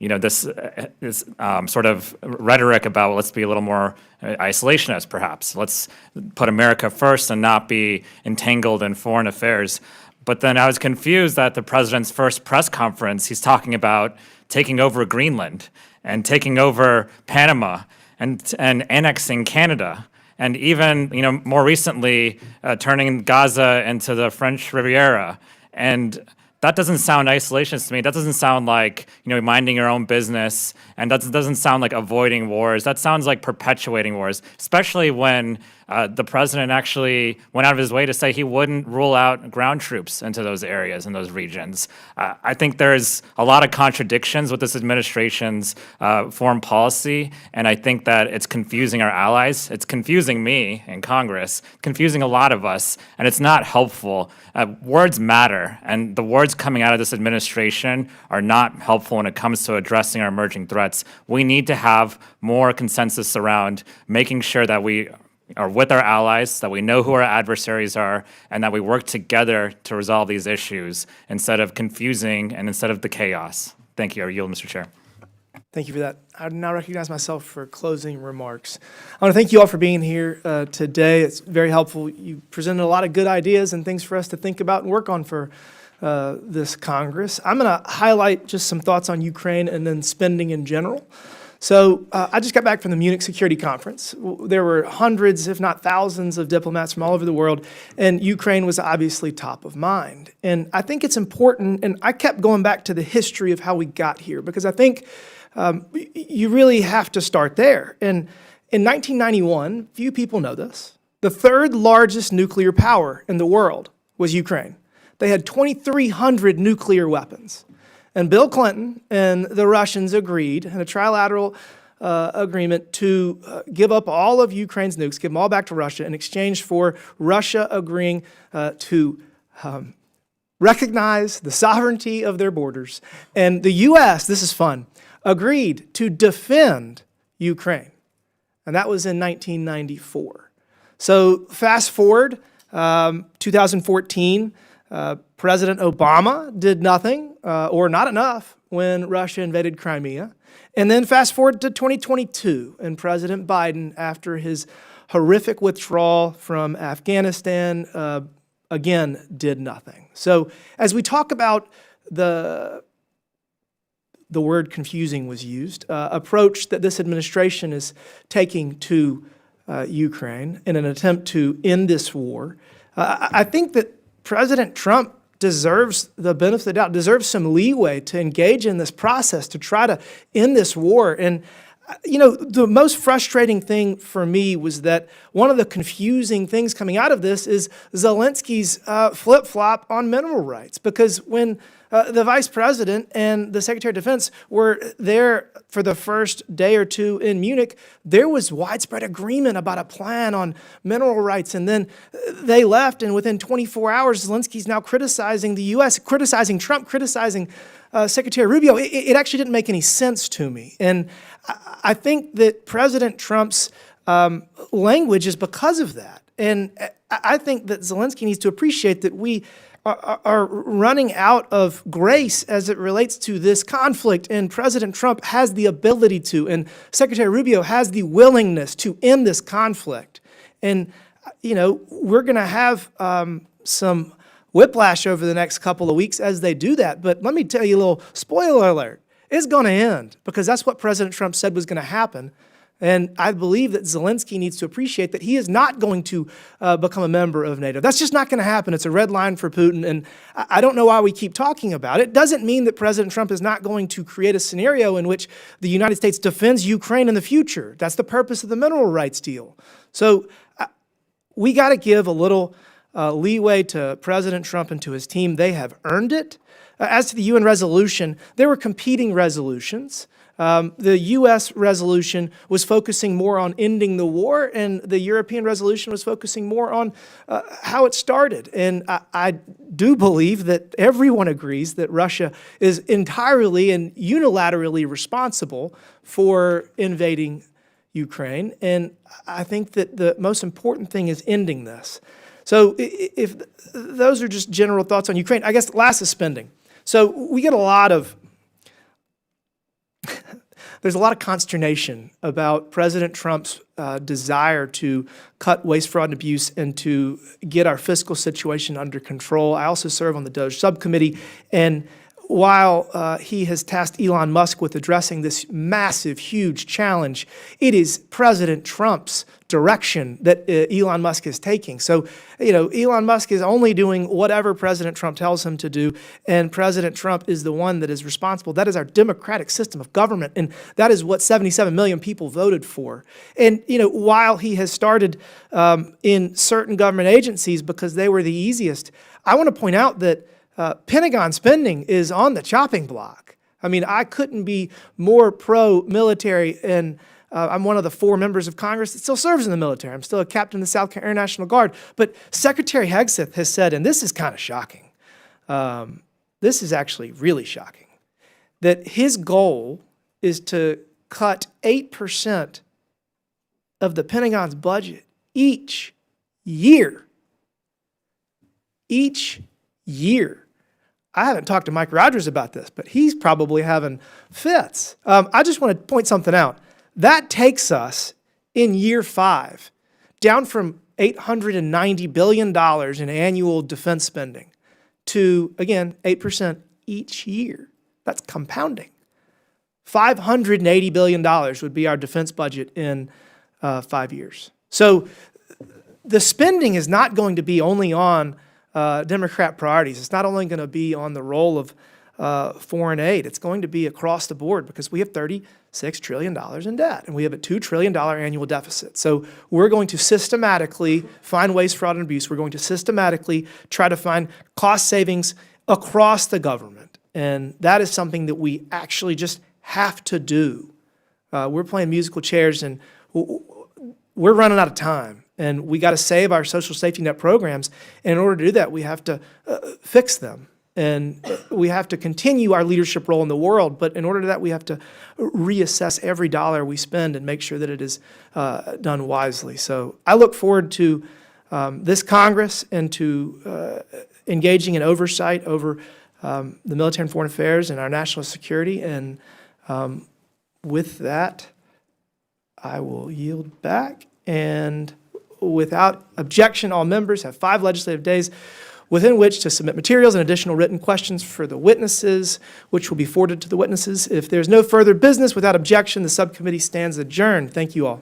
this sort of rhetoric about, well, let's be a little more isolationist, perhaps. Let's put America first and not be entangled in foreign affairs. But then I was confused that the president's first press conference, he's talking about taking over Greenland and taking over Panama and annexing Canada. And even, more recently, turning Gaza into the French Riviera. And that doesn't sound isolationist to me. That doesn't sound like, minding your own business. And that doesn't sound like avoiding wars. That sounds like perpetuating wars, especially when the president actually went out of his way to say he wouldn't rule out ground troops into those areas and those regions. I think there's a lot of contradictions with this administration's foreign policy, and I think that it's confusing our allies. It's confusing me in Congress, confusing a lot of us, and it's not helpful. Words matter, and the words coming out of this administration are not helpful when it comes to addressing our emerging threats. We need to have more consensus around making sure that we are with our allies, that we know who our adversaries are, and that we work together to resolve these issues instead of confusing and instead of the chaos. Thank you. I yield, Mr. Chair. Thank you for that. I now recognize myself for closing remarks. I want to thank you all for being here today. It's very helpful. You presented a lot of good ideas and things for us to think about and work on for this Congress. I'm going to highlight just some thoughts on Ukraine and then spending in general. So I just got back from the Munich Security Conference. There were hundreds, if not thousands, of diplomats from all over the world, and Ukraine was obviously top of mind. And I think it's important, and I kept going back to the history of how we got here, because I think you really have to start there. And in 1991, few people know this, the third largest nuclear power in the world was Ukraine. They had 2,300 nuclear weapons. And Bill Clinton and the Russians agreed in a trilateral agreement to give up all of Ukraine's nukes, give them all back to Russia in exchange for Russia agreeing to recognize the sovereignty of their borders. And the U.S., this is fun, agreed to defend Ukraine. And that was in 1994. So fast forward, 2014, President Obama did nothing, or not enough, when Russia invaded Crimea. And then fast forward to 2022, and President Biden, after his horrific withdrawal from Afghanistan, again, did nothing. So as we talk about the word confusing was used, approach that this administration is taking to Ukraine in an attempt to end this war, I think that President Trump deserves the benefit of the doubt, deserves some leeway to engage in this process to try to end this war. And, the most frustrating thing for me was that one of the confusing things coming out of this is Zelensky's flip-flop on mineral rights. Because when the vice president and the secretary of defense were there for the first day or two in Munich, there was widespread agreement about a plan on mineral rights. And then they left, and within 24 hours, Zelensky's now criticizing the U.S., criticizing Trump, criticizing Secretary Rubio. It actually didn't make any sense to me. And I think that President Trump's language is because of that. And I think that Zelensky needs to appreciate that we are running out of grace as it relates to this conflict, and President Trump has the ability to, and Secretary Rubio has the willingness to end this conflict. And, you know, we're going to have some whiplash over the next couple of weeks as they do that. But let me tell you a little spoiler alert. It's going to end, because that's what President Trump said was going to happen. And I believe that Zelensky needs to appreciate that he is not going to become a member of NATO. That's just not going to happen. It's a red line for Putin, and I don't know why we keep talking about it. It doesn't mean that President Trump is not going to create a scenario in which the United States defends Ukraine in the future. That's the purpose of the mineral rights deal. So we got to give a little leeway to President Trump and to his team. They have earned it. As to the UN resolution, there were competing resolutions. The U.S. resolution was focusing more on ending the war, and the European resolution was focusing more on how it started. And I do believe that everyone agrees that Russia is entirely and unilaterally responsible for invading Ukraine. And I think that the most important thing is ending this. So if those are just general thoughts on Ukraine, I guess last is spending. So we get a lot of there's a lot of consternation about President Trump's desire to cut waste, fraud, and abuse and to get our fiscal situation under control. I also serve on the DOGE subcommittee, and while he has tasked Elon Musk with addressing this massive, huge challenge, it is President Trump's direction that Elon Musk is taking. So, you know, Elon Musk is only doing whatever President Trump tells him to do, and President Trump is the one that is responsible. That is our democratic system of government, and that is what 77 million people voted for. And, you know, while he has started in certain government agencies because they were the easiest, I want to point out that Pentagon spending is on the chopping block. I mean, I couldn't be more pro-military, and I'm one of the 4 members of Congress that still serves in the military. I'm still a captain of the South Carolina Air National Guard. But Secretary Hegseth has said, and this is kind of shocking, this is actually really shocking, that his goal is to cut 8% of the Pentagon's budget each year. Each year. I haven't talked to Mike Rogers about this, but he's probably having fits. I just want to point something out. That takes us in year 5 down from $890 billion in annual defense spending to, again, 8% each year. That's compounding. $580 billion would be our defense budget in 5 years. So the spending is not going to be only on Democrat priorities. It's not only going to be on the role of foreign aid. It's going to be across the board because we have $36 trillion in debt and we have a $2 trillion annual deficit. So we're going to systematically find waste, fraud, and abuse. We're going to systematically try to find cost savings across the government. And that is something that we actually just have to do. We're playing musical chairs and we're running out of time. And we got to save our social safety net programs. And in order to do that, we have to fix them. And we have to continue our leadership role in the world. But in order to that, we have to reassess every dollar we spend and make sure that it is done wisely. So I look forward to this Congress and to engaging in oversight over the military and foreign affairs and our national security. And with that, I will yield back. And without objection, all members have 5 legislative days within which to submit materials and additional written questions for the witnesses, which will be forwarded to the witnesses. If there's no further business without objection, the subcommittee stands adjourned. Thank you all.